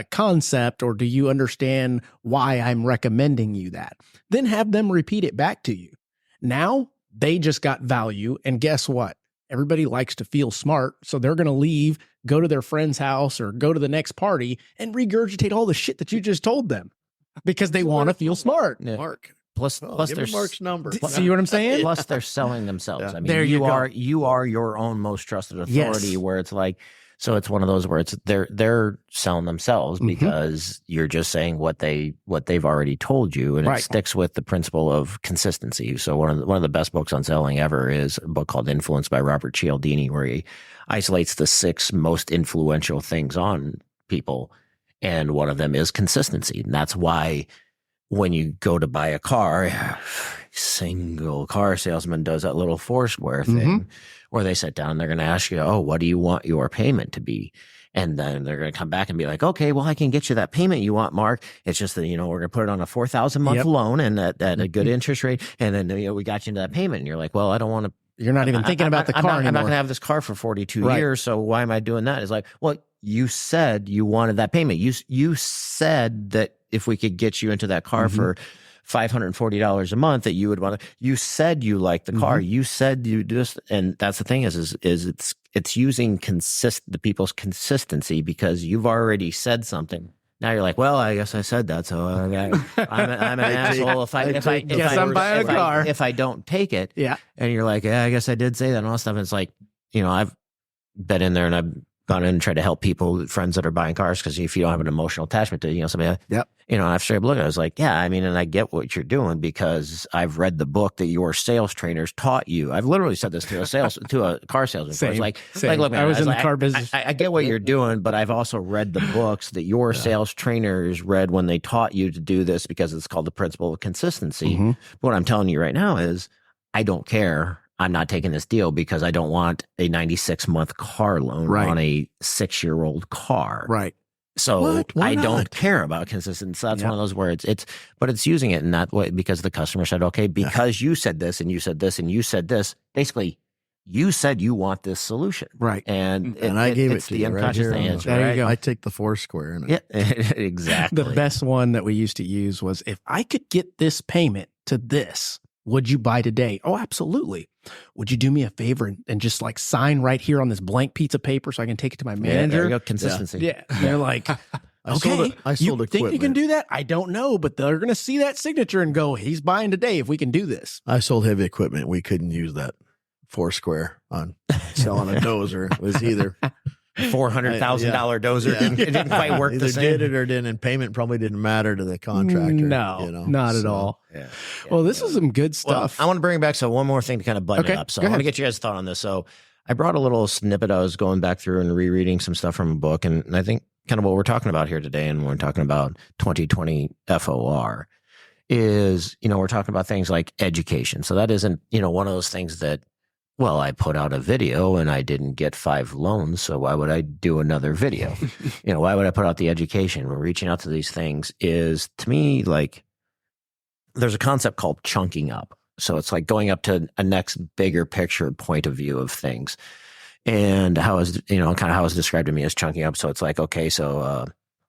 Speaker 1: concept, or do you understand why I'm recommending you that? Then have them repeat it back to you. Now they just got value, and guess what? Everybody likes to feel smart, so they're going to leave, go to their friend's house, or go to the next party and regurgitate all the shit that you just told them because they want to feel smart.
Speaker 4: Yeah.
Speaker 2: Mark.
Speaker 4: Plus
Speaker 2: Give Mark's number.
Speaker 1: See what I'm saying?
Speaker 4: Plus they're selling themselves.
Speaker 2: Yeah.
Speaker 4: I mean,
Speaker 1: There you go.
Speaker 4: you are your own most trusted authority.
Speaker 1: Yes.
Speaker 4: Where it's like, so it's one of those where it's they're selling themselves because you're just saying what they've already told you, and it sticks with the principle of consistency. So one of the best books on selling ever is a book called Influence by Robert Cialdini, where he isolates the 6 most influential things on people, and one of them is consistency. And that's why when you go to buy a car, single car salesman does that little Foursquare thing where they sit down and they're going to ask you, oh, what do you want your payment to be? And then they're going to come back and be like, okay, well, I can get you that payment you want, Mark. It's just that, we're going to put it on a 4,000 month loan and at a good interest rate. And then, we got you into that payment. And you're like, well, I don't want to.
Speaker 1: You're not even thinking about the car anymore.
Speaker 4: I'm not going to have this car for 42 years. So why am I doing that? It's like, well, you said you wanted that payment. You said that if we could get you into that car for $540 a month, that you would want to. You said you liked the car. You said you just, and that's the thing is it's using the people's consistency, because you've already said something. Now you're like, well, I guess I said that, so I'm an asshole if I'm buying a car if I don't take it.
Speaker 1: Yeah,
Speaker 4: and you're like, yeah, I guess I did say that and all that stuff. And it's like, I've been in there and I've gone in and tried to help people, friends that are buying cars, because if you don't have an emotional attachment to somebody, I've straight up looked at it, I was like, yeah, I mean, and I get what you're doing, because I've read the book that your sales trainers taught you. I've literally said this to a car salesman.
Speaker 1: Same.
Speaker 4: It's like, look, man,
Speaker 1: I was in the car business.
Speaker 4: I get what you're doing, but I've also read the books that your sales trainers read when they taught you to do this, because it's called the principle of consistency. But what I'm telling you right now is, I don't care. I'm not taking this deal because I don't want a 96-month car loan on a 6-year-old car.
Speaker 1: Right.
Speaker 4: So
Speaker 2: What? Why
Speaker 4: I don't
Speaker 2: not?
Speaker 4: care about consistency. So that's
Speaker 1: Yeah.
Speaker 4: one of those words. But it's using it in that way because the customer said, okay, because you said this and you said this and you said this, basically you said you want this solution.
Speaker 1: Right.
Speaker 4: And
Speaker 2: I gave it
Speaker 4: it's
Speaker 2: to
Speaker 4: the
Speaker 2: you right
Speaker 4: unconscious
Speaker 2: here on the-
Speaker 4: answer.
Speaker 1: There you
Speaker 4: right?
Speaker 1: go.
Speaker 2: I take the Foursquare and
Speaker 4: Yeah, exactly.
Speaker 1: The best one that we used to use was, if I could get this payment to this, would you buy today? Oh, absolutely. Would you do me a favor and just like sign right here on this blank piece of paper so I can take it to my
Speaker 4: Yeah, there
Speaker 1: manager?
Speaker 4: you go. Consistency.
Speaker 1: Yeah. And they're like,
Speaker 2: I sold
Speaker 1: okay,
Speaker 2: it. I sold
Speaker 1: you think you can
Speaker 2: equipment.
Speaker 1: do that? I don't know, but they're going to see that signature and go, he's buying today if we can do this.
Speaker 2: I sold heavy equipment. We couldn't use that Foursquare on selling a dozer. It was either
Speaker 4: $400,000 dozer.
Speaker 2: Yeah.
Speaker 4: It didn't quite work
Speaker 2: Either
Speaker 4: the same.
Speaker 2: did it or didn't. And payment probably didn't matter to the contractor.
Speaker 1: No,
Speaker 2: you know?
Speaker 1: not at
Speaker 2: So,
Speaker 1: all.
Speaker 4: Yeah.
Speaker 1: Well, this is some good
Speaker 4: Well,
Speaker 1: stuff.
Speaker 4: I want to bring it back. So one more thing to kind of button
Speaker 1: Okay,
Speaker 4: it up. So
Speaker 1: go
Speaker 4: I want to
Speaker 1: ahead.
Speaker 4: get you guys' thought on this. So I brought a little snippet. I was going back through and rereading some stuff from a book. And I think kind of what we're talking about here today, and when we're talking about 2020 FOR, is, we're talking about things like education. So that isn't, one of those things that, well, I put out a video and I didn't get 5 loans. So why would I do another video? Why would I put out the education? We're reaching out to these things is, to me, like, there's a concept called chunking up. So it's like going up to a next bigger picture point of view of things. And how is, kind of how it's described to me as chunking up. So it's like, okay, so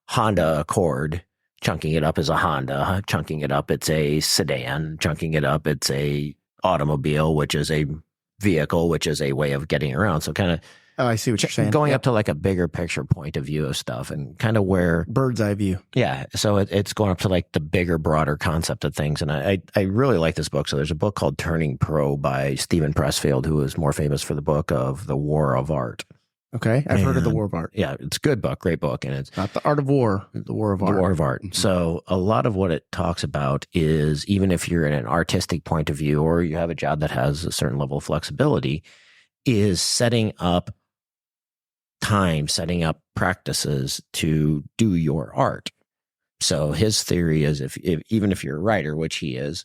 Speaker 4: Honda Accord, chunking it up is a Honda, chunking it up, it's a sedan, chunking it up, it's a automobile, which is a vehicle, which is a way of getting around. So kind of
Speaker 1: Oh, I see what you're saying.
Speaker 4: going
Speaker 1: Yep.
Speaker 4: up to like a bigger picture point of view of stuff, and kind of where,
Speaker 1: Bird's eye view.
Speaker 4: yeah. So it's going up to like the bigger, broader concept of things. And I really like this book. So there's a book called Turning Pro by Stephen Pressfield, who is more famous for the book of The War of Art.
Speaker 1: Okay. I've heard of the
Speaker 4: And-
Speaker 1: War of Art.
Speaker 4: Yeah, it's a good book, great book. And it's
Speaker 1: Not the Art of War, the War of
Speaker 4: The
Speaker 1: Art.
Speaker 4: War of Art.
Speaker 1: Mhm.
Speaker 4: So a lot of what it talks about is, even if you're in an artistic point of view or you have a job that has a certain level of flexibility, is setting up time, setting up practices to do your art. So his theory is, if even if you're a writer, which he is,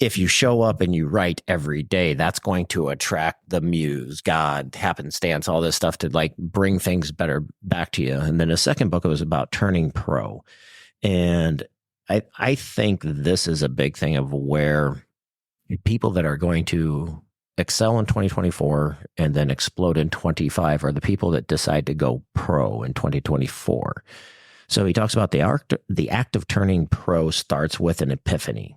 Speaker 4: if you show up and you write every day, that's going to attract the muse, God, happenstance, all this stuff to like bring things better back to you. And then the second book was about turning pro. And I think this is a big thing of where people that are going to excel in 2024 and then explode in 25 are the people that decide to go pro in 2024. So he talks about the act of turning pro starts with an epiphany,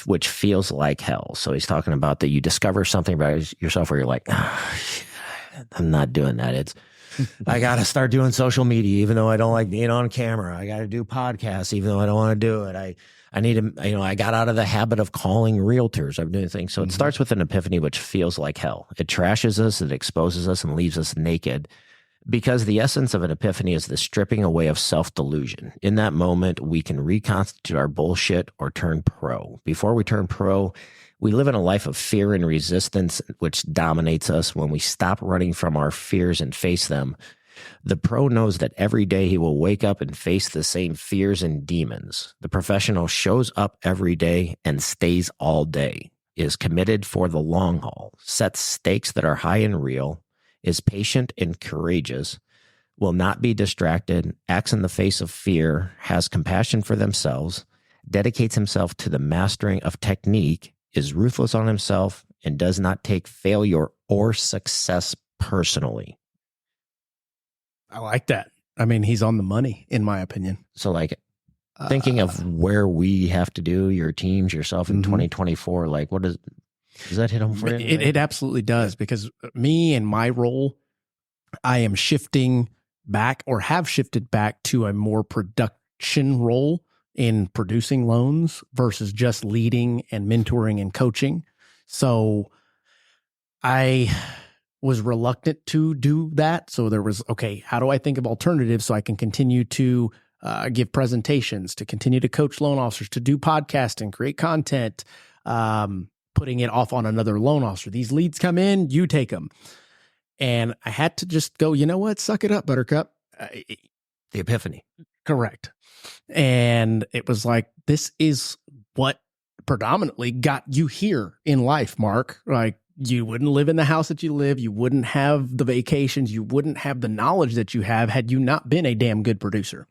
Speaker 4: which feels like hell. So he's talking about that you discover something about yourself where you're like, I'm not doing that. It's, I got to start doing social media, even though I don't like being on camera. I got to do podcasts, even though I don't want to do it. I need to, I got out of the habit of calling realtors. I'm doing things. So it starts with an epiphany, which feels like hell. It trashes us, it exposes us, and leaves us naked. Because the essence of an epiphany is the stripping away of self-delusion. In that moment, we can reconstitute our bullshit or turn pro. Before we turn pro, we live in a life of fear and resistance, which dominates us. When we stop running from our fears and face them, the pro knows that every day he will wake up and face the same fears and demons. The professional shows up every day and stays all day, is committed for the long haul, sets stakes that are high and real, is patient and courageous, will not be distracted, acts in the face of fear, has compassion for themselves, dedicates himself to the mastering of technique, is ruthless on himself, and does not take failure or success personally.
Speaker 1: I like that. I mean, he's on the money, in my opinion.
Speaker 4: So like thinking of where we have to do, your teams, yourself in
Speaker 1: Mhm.
Speaker 4: 2024, like does that hit home for you?
Speaker 1: It absolutely does, because me and my role, I am shifting back, or have shifted back, to a more production role in producing loans versus just leading and mentoring and coaching. So I was reluctant to do that. So there was, okay, how do I think of alternatives so I can continue to give presentations, to continue to coach loan officers, to do podcasting, create content, putting it off on another loan officer. These leads come in, you take them. And I had to just go, you know what? Suck it up, Buttercup.
Speaker 4: The epiphany.
Speaker 1: Correct. And it was like, this is what predominantly got you here in life, Mark. Like, You wouldn't live in the house that you live. You wouldn't have the vacations. You wouldn't have the knowledge that you have had you not been a damn good producer.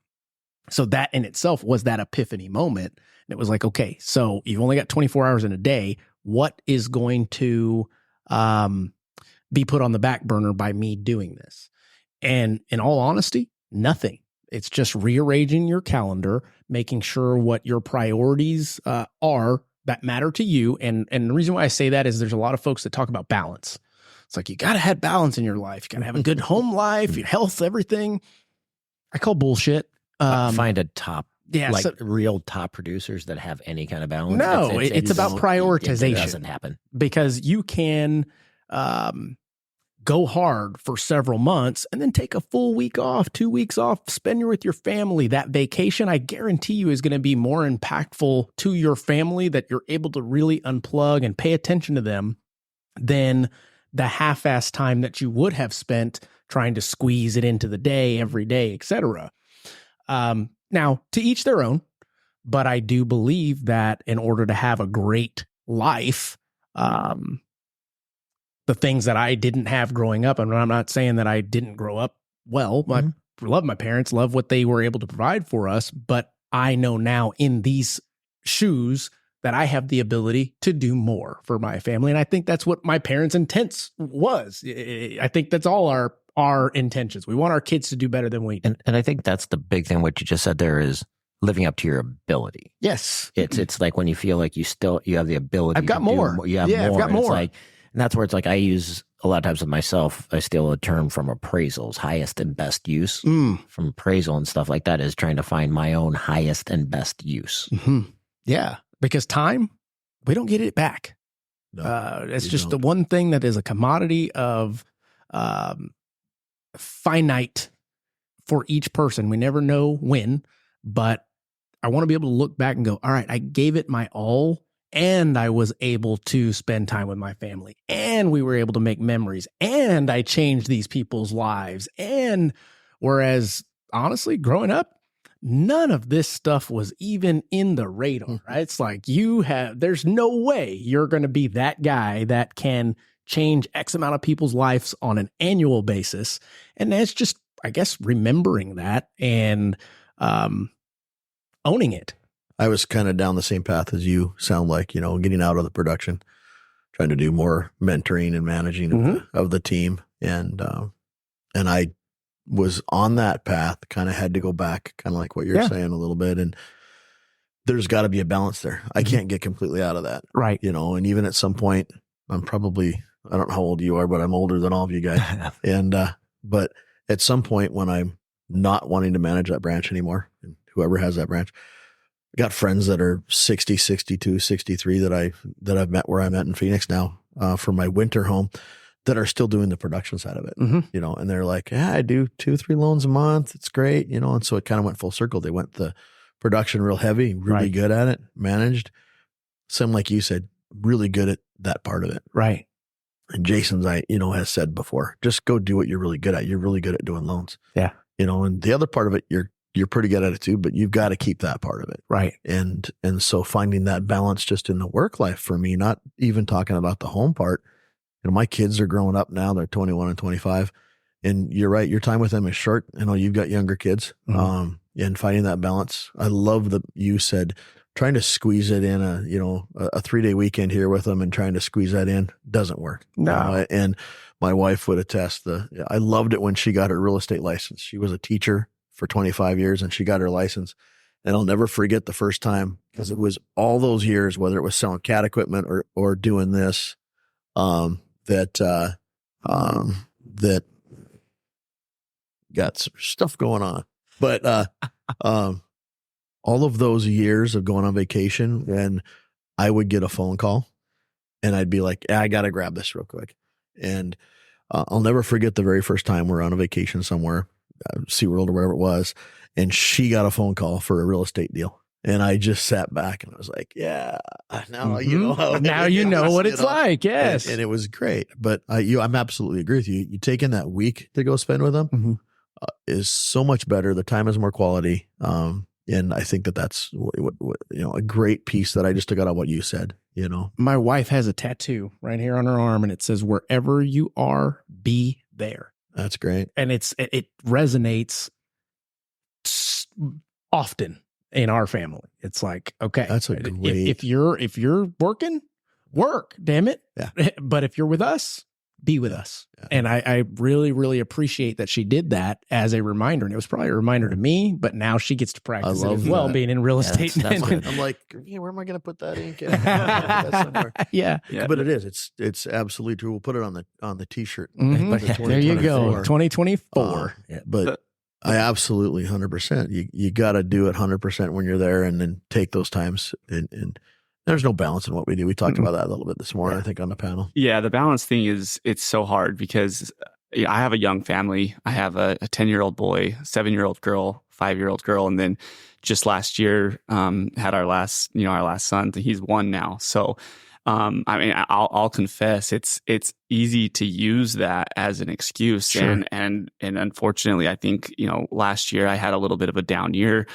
Speaker 1: So that in itself was that epiphany moment. And it was like, okay, so you've only got 24 hours in a day. What is going to be put on the back burner by me doing this? And in all honesty, nothing. It's just rearranging your calendar, making sure what your priorities are that matter to you. And the reason why I say that is there's a lot of folks that talk about balance. It's like, you got to have balance in your life. You got to have a good home life, your health, everything. I call bullshit.
Speaker 4: Find a top, real top producers that have any kind of balance.
Speaker 1: No, it's about prioritization. It
Speaker 4: doesn't happen.
Speaker 1: Because you can go hard for several months and then take a full week off, 2 weeks off, spend it with your family. That vacation, I guarantee you, is going to be more impactful to your family, that you're able to really unplug and pay attention to them, than the half-ass time that you would have spent trying to squeeze it into the day, every day, etc. Now, to each their own, but I do believe that in order to have a great life, the things that I didn't have growing up, and I'm not saying that I didn't grow up well. I love my parents, love what they were able to provide for us, but I know now in these shoes that I have the ability to do more for my family. And I think that's what my parents' intents was. I think that's all our intentions. We want our kids to do better than we do.
Speaker 4: And I think that's the big thing. What you just said there is living up to your ability.
Speaker 1: Yes.
Speaker 4: It's like when you feel like you have the ability.
Speaker 1: I've got more.
Speaker 4: You have more.
Speaker 1: I've got more.
Speaker 4: It's like, and that's where it's like, I use a lot of times with myself, I steal a term from appraisals, highest and best use. From appraisal and stuff like that, is trying to find my own highest and best use.
Speaker 1: Yeah. Because time, we don't get it back.
Speaker 2: No,
Speaker 1: it's just the one thing that is a commodity of finite for each person. We never know when, but I want to be able to look back and go, all right, I gave it my all, and I was able to spend time with my family, and we were able to make memories, and I changed these people's lives. And whereas honestly, growing up, none of this stuff was even in the radar, right? It's like there's no way you're going to be that guy that can change X amount of people's lives on an annual basis. And that's just, I guess, remembering that and owning it.
Speaker 2: I was kind of down the same path as you sound like, getting out of the production, trying to do more mentoring and managing of the team. And I was on that path, kind of had to go back, kind of like what you're saying a little bit. And there's got to be a balance there. I can't get completely out of that.
Speaker 1: Right.
Speaker 2: And even at some point, I don't know how old you are, but I'm older than all of you guys. And, but at some point when I'm not wanting to manage that branch anymore, and whoever has that branch, I got friends that are 60, 62, 63 that I've met where I'm at in Phoenix now, for my winter home, that are still doing the production side of it, and they're like, yeah, I do 2-3 loans a month. It's great. And so it kind of went full circle. They went the production real heavy, really good at it, managed. Some, like you said, really good at that part of it.
Speaker 1: Right.
Speaker 2: And Jason's, has said before, just go do what you're really good at. You're really good at doing loans.
Speaker 1: Yeah.
Speaker 2: And the other part of it, you're pretty good at it too, but you've got to keep that part of it.
Speaker 1: Right.
Speaker 2: And so finding that balance just in the work life for me, not even talking about the home part. My kids are growing up now. They're 21 and 25. And you're right. Your time with them is short. You've got younger kids. And finding that balance. I love that you said trying to squeeze it in a 3-day weekend here with them and trying to squeeze that in doesn't work.
Speaker 1: No.
Speaker 2: And my wife would attest I loved it when she got her real estate license. She was a teacher for 25 years and she got her license. And I'll never forget the first time, because it was all those years, whether it was selling cat equipment or doing this, that got some stuff going on. But all of those years of going on vacation, and I would get a phone call and I'd be like, I got to grab this real quick. And I'll never forget the very first time we're on a vacation somewhere, SeaWorld or wherever it was, and she got a phone call for a real estate deal. And I just sat back and I was like, yeah, now you know how
Speaker 1: now you know what it's like. Yes.
Speaker 2: And it was great. But I'm absolutely agree with you. You taking that week to go spend with them is so much better. The time is more quality. And I think that's what a great piece that I just took out of what you said, you know.
Speaker 1: My wife has a tattoo right here on her arm, and it says, "Wherever you are, be there."
Speaker 2: That's great.
Speaker 1: And it resonates often in our family. It's like, okay,
Speaker 2: That's a great.
Speaker 1: if you're working, work, damn it.
Speaker 2: Yeah.
Speaker 1: But if you're with us, be with us.
Speaker 2: Yeah.
Speaker 1: And I really, really appreciate that she did that as a reminder. And it was probably a reminder to me, but now she gets to practice it
Speaker 2: love
Speaker 1: as well,
Speaker 2: that.
Speaker 1: being in real estate.
Speaker 4: that's good.
Speaker 2: I'm like, yeah, where am I going to put that ink?
Speaker 1: Yeah.
Speaker 2: But it is. It's absolutely true. We'll put it on the t-shirt.
Speaker 1: Mhm. There you go. 2024.
Speaker 2: But I absolutely 100%. You got to do it 100% when you're there, and then take those times. And there's no balance in what we do. We talked about that a little bit this morning, I think, on the panel.
Speaker 3: Yeah, the balance thing it's so hard because I have a young family. I have a 10-year-old boy, 7-year-old girl, 5-year-old girl, and then just last year had our last son. He's 1 now. So I mean, I'll confess, it's easy to use that as an excuse.
Speaker 1: Sure.
Speaker 3: And unfortunately, I think, last year I had a little bit of a down year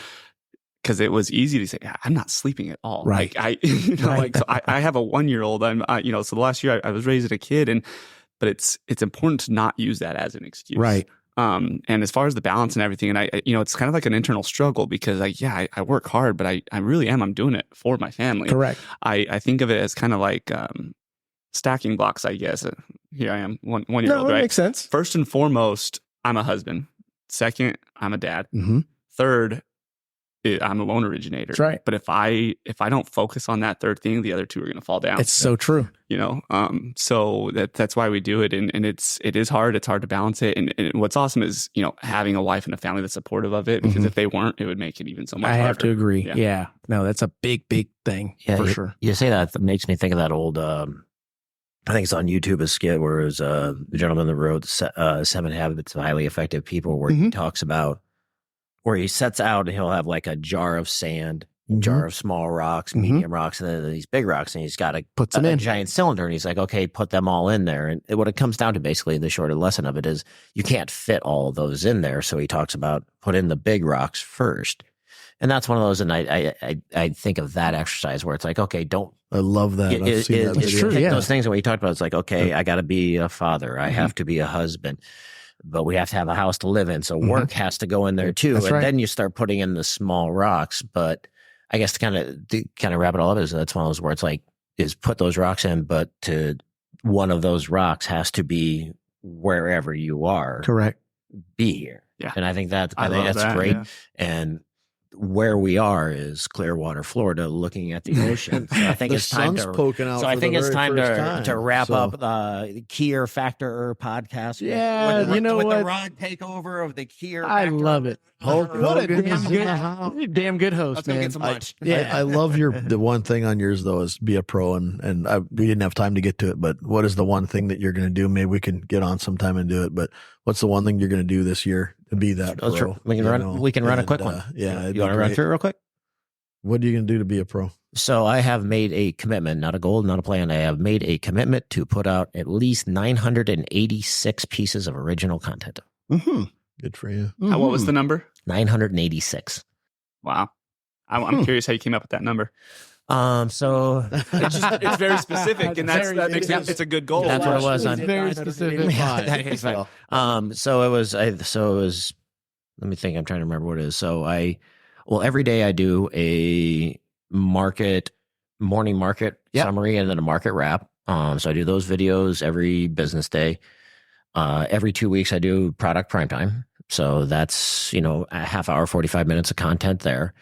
Speaker 3: because it was easy to say, I'm not sleeping at all.
Speaker 1: Right.
Speaker 3: Like so I have a 1-year-old. So the last year I was raising a kid, but it's important to not use that as an excuse.
Speaker 1: Right.
Speaker 3: And as far as the balance and everything, and it's kind of like an internal struggle because I work hard, but I really I'm doing it for my family.
Speaker 1: Correct.
Speaker 3: I think of it as kind of like stacking blocks, I guess. Here I am, 1-year-old,
Speaker 1: No, it
Speaker 3: right?
Speaker 1: makes sense.
Speaker 3: First and foremost, I'm a husband. Second, I'm a dad.
Speaker 1: Mm-hmm.
Speaker 3: Third, I'm a loan originator.
Speaker 1: That's right.
Speaker 3: But if I don't focus on that third thing, the other two are going to fall down.
Speaker 1: It's so true.
Speaker 3: So that's why we do it, and it is hard. It's hard to balance it, and what's awesome is having a wife and a family that's supportive of it. Because if they weren't, it would make it even so much harder.
Speaker 1: I have to agree. Yeah. No, that's a big thing for sure.
Speaker 4: You say that makes me think of that old. I think it's on YouTube, a skit where it was the gentleman that wrote 7 Habits of Highly Effective People, where he talks about where he sets out and he'll have like a jar of sand, jar of small rocks, medium rocks, and then these big rocks, and he's got a giant cylinder, and he's like, okay, put them all in there. And what it comes down to, basically, the shorter lesson of it is you can't fit all of those in there. So he talks about put in the big rocks first. And that's one of those, and I think of that exercise where it's like, okay, don't.
Speaker 2: I love that. I've seen that.
Speaker 1: It's true.
Speaker 4: Pick those things, and what you talked about, it's like, okay, I got to be a father. I have to be a husband. But we have to have a house to live in. So work has to go in there too.
Speaker 1: That's
Speaker 4: and
Speaker 1: right.
Speaker 4: then you start putting in the small rocks. But I guess to kind of wrap it all up, that's one of those where it's like, is put those rocks in, but one of those rocks has to be wherever you are.
Speaker 1: Correct.
Speaker 4: Be here.
Speaker 3: Yeah.
Speaker 4: And I think that's
Speaker 3: that,
Speaker 4: great.
Speaker 3: yeah.
Speaker 4: And where we are is Clearwater, Florida, looking at the ocean. So I think
Speaker 2: The
Speaker 4: it's time
Speaker 2: sun's
Speaker 4: to
Speaker 2: poking out.
Speaker 4: So I
Speaker 2: for
Speaker 4: think
Speaker 2: the
Speaker 4: it's
Speaker 2: very
Speaker 4: time
Speaker 2: first
Speaker 4: to wrap
Speaker 2: So,
Speaker 4: up the Keyer Factor podcast.
Speaker 1: Yeah,
Speaker 4: with
Speaker 1: you know
Speaker 4: with
Speaker 1: what?
Speaker 4: the Rod takeover of the Keyer.
Speaker 1: I
Speaker 4: Factor.
Speaker 1: love it.
Speaker 2: Hulk
Speaker 1: What a
Speaker 2: Hogan
Speaker 1: damn
Speaker 2: is in the house.
Speaker 1: damn good host,
Speaker 4: Let's go
Speaker 1: man.
Speaker 4: get some lunch.
Speaker 2: I love the one thing on yours though is be a pro, and we didn't have time to get to it, but what is the one thing that you're going to do? Maybe we can get on sometime and do it, but what's the one thing you're going to do this year to be that pro?
Speaker 4: We can run a quick one.
Speaker 2: Yeah.
Speaker 4: You want to run through it real quick?
Speaker 2: What are you going to do to be a pro?
Speaker 4: So I have made a commitment, not a goal, not a plan. I have made a commitment to put out at least 986 pieces of original content.
Speaker 1: Mm-hmm.
Speaker 2: Good for you.
Speaker 3: What was the number?
Speaker 4: 986.
Speaker 3: Wow. I'm curious how you came up with that number.
Speaker 4: So
Speaker 3: It's very specific, and that makes it's a good goal.
Speaker 4: That's what it was.
Speaker 1: It's very specific.
Speaker 4: It's fine. So it was. Let me think. I'm trying to remember what it is. So every day I do a morning market summary and then a market wrap. So I do those videos every business day. Every 2 weeks I do product prime time. So that's, a half hour, 45 minutes of content there.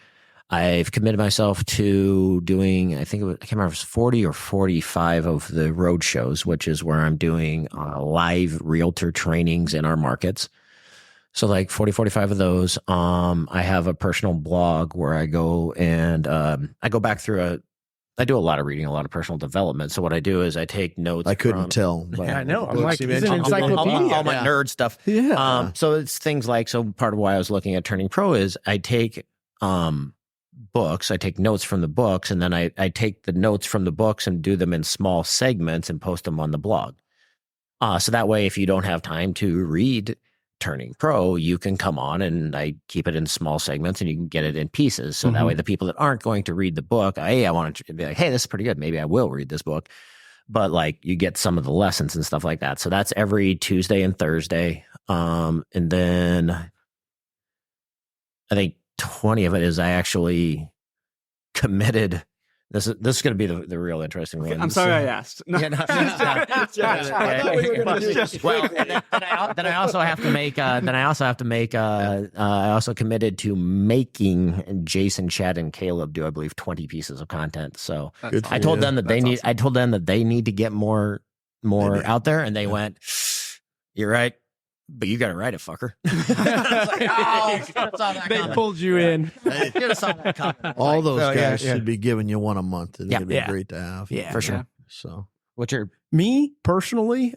Speaker 4: I've committed myself to doing, I can't remember if it was 40 or 45 of the road shows, which is where I'm doing live realtor trainings in our markets. So like 40, 45 of those. I have a personal blog where I go and I go back through I do a lot of reading, a lot of personal development. So what I do is I take notes.
Speaker 2: I couldn't tell.
Speaker 1: Yeah, I know. I'm
Speaker 2: books
Speaker 1: like,
Speaker 2: you
Speaker 1: it's an
Speaker 2: mentioned.
Speaker 1: encyclopedia.
Speaker 4: all my nerd stuff.
Speaker 1: Yeah.
Speaker 4: So it's things like, so part of why I was looking at turning pro is I take books, I take notes from the books, and then I take the notes from the books and do them in small segments and post them on the blog. So that way, if you don't have time to read turning pro, you can come on and I keep it in small segments and you can get it in pieces. So that way the people that aren't going to read the book, I want to be like, hey, this is pretty good. Maybe I will read this book. But like you get some of the lessons and stuff like that. So that's every Tuesday and Thursday. And then I think 20 of it is I actually committed. This is going to be the real interesting one.
Speaker 3: I'm sorry I asked. No.
Speaker 4: Then I also have to make. I also committed to making Jason, Chad, and Caleb do, I believe, 20 pieces of content. So I told them that I told them that they need to get more out there, and they went, "You're right, but you got to write it, fucker."
Speaker 1: They pulled you in.
Speaker 2: All those guys should be giving you one a month. It'd be great to have.
Speaker 1: Yeah,
Speaker 4: for sure.
Speaker 2: So
Speaker 4: what's your
Speaker 1: me personally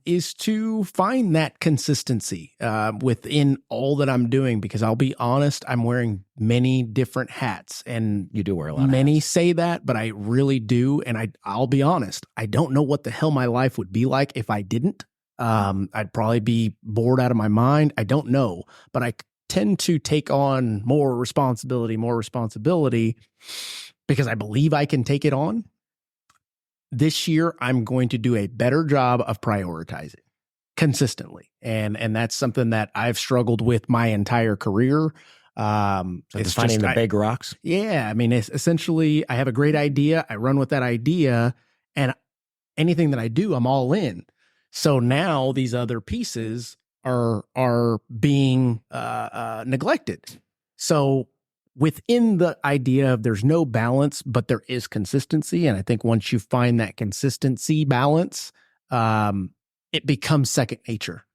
Speaker 1: is to find that consistency within all that I'm doing, because I'll be honest, I'm wearing many different hats, and
Speaker 4: you do wear a lot.
Speaker 1: Many say that, but I really do, and I'll be honest, I don't know what the hell my life would be like if I didn't. I'd probably be bored out of my mind. I don't know, but I tend to take on more responsibility because I believe I can take it on. This year, I'm going to do a better job of prioritizing consistently. And that's something that I've struggled with my entire career.
Speaker 4: It's finding the big rocks.
Speaker 1: Yeah. I mean, it's essentially, I have a great idea. I run with that idea, and anything that I do, I'm all in. So now these other pieces are being neglected. So within the idea of there's no balance, but there is consistency. And I think once you find that consistency balance, it becomes second nature.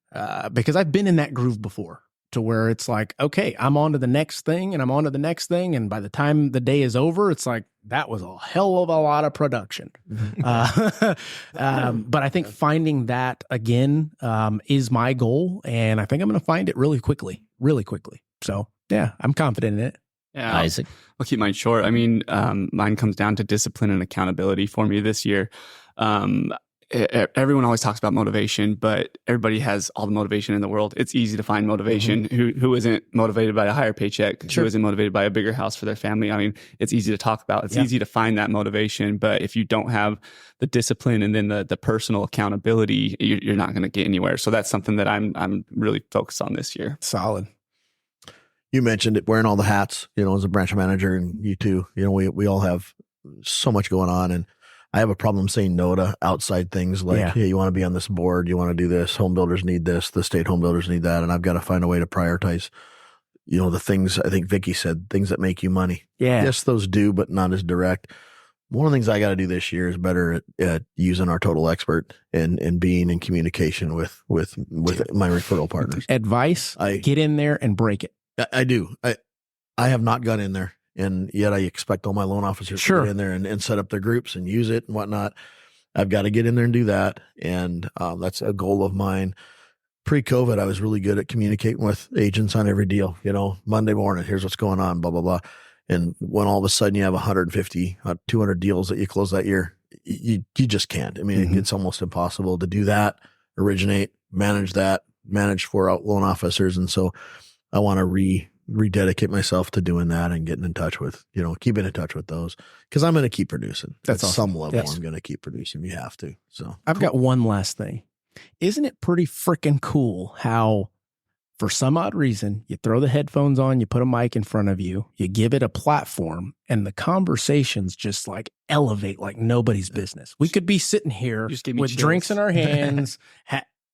Speaker 1: Because I've been in that groove before, to where it's like, okay, I'm on to the next thing and I'm on to the next thing. And by the time the day is over, it's like, that was a hell of a lot of production. But I think finding that again is my goal. And I think I'm going to find it really quickly. So yeah, I'm confident in it.
Speaker 3: Yeah,
Speaker 4: Isaac.
Speaker 3: I'll keep mine short. I mean, mine comes down to discipline and accountability for me this year. Everyone always talks about motivation, but everybody has all the motivation in the world. It's easy to find motivation. Who isn't motivated by a higher paycheck? Sure. Who isn't motivated by a bigger house for their family? I mean, it's easy to talk about. It's easy to find that motivation, but if you don't have the discipline and then the personal accountability, you're not going to get anywhere. So that's something that I'm really focused on this year.
Speaker 1: Solid.
Speaker 2: You mentioned it, wearing all the hats, as a branch manager, and you too, we all have so much going on, and I have a problem saying no to outside things like, hey, you want to be on this board, you want to do this, home builders need this, the state home builders need that, and I've got to find a way to prioritize, the things, I think Vicky said, things that make you money.
Speaker 1: Yeah.
Speaker 2: Yes, those do, but not as direct. One of the things I got to do this year is better at using our total expert and being in communication with my referral partners.
Speaker 1: Advice, get in there and break it.
Speaker 2: I do. I have not got in there. And yet I expect all my loan officers to get in there and set up their groups and use it and whatnot. I've got to get in there and do that. And that's a goal of mine. Pre-COVID, I was really good at communicating with agents on every deal. Monday morning, here's what's going on, blah, blah, blah. And when all of a sudden you have 150, 200 deals that you close that year, you just can't. I mean, it's almost impossible to do that, originate, manage for loan officers. And so I want to rededicate myself to doing that and getting in touch with, keeping in touch with those, because I'm going to keep producing.
Speaker 1: That's
Speaker 2: at
Speaker 1: awesome.
Speaker 2: Some level. Yes. I'm going to keep producing. You have to. So
Speaker 1: I've got one last thing. Isn't it pretty freaking cool how, for some odd reason, you throw the headphones on, you put a mic in front of you, you give it a platform, and the conversations just like elevate like nobody's business. We could be sitting here with drinks in our hands,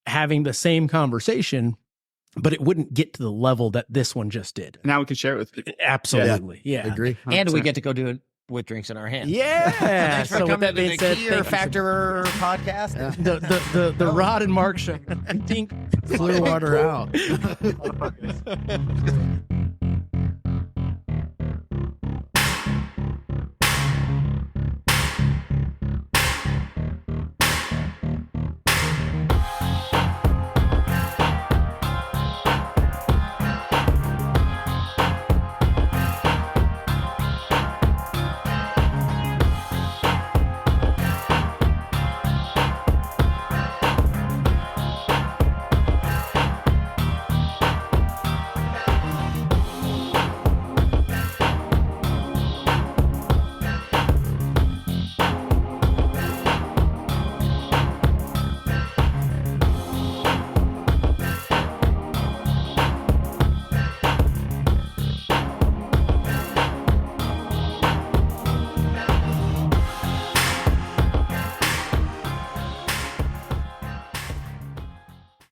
Speaker 1: having the same conversation, but it wouldn't get to the level that this one just did.
Speaker 3: Now we can share it with people.
Speaker 1: Absolutely. Yeah.
Speaker 2: I agree.
Speaker 4: 100%. And we get to go do it with drinks in our hands.
Speaker 1: Yeah.
Speaker 4: Thanks for coming to the Key Factor podcast.
Speaker 1: Yeah. The Rod and Mark show.
Speaker 2: Clearwater out.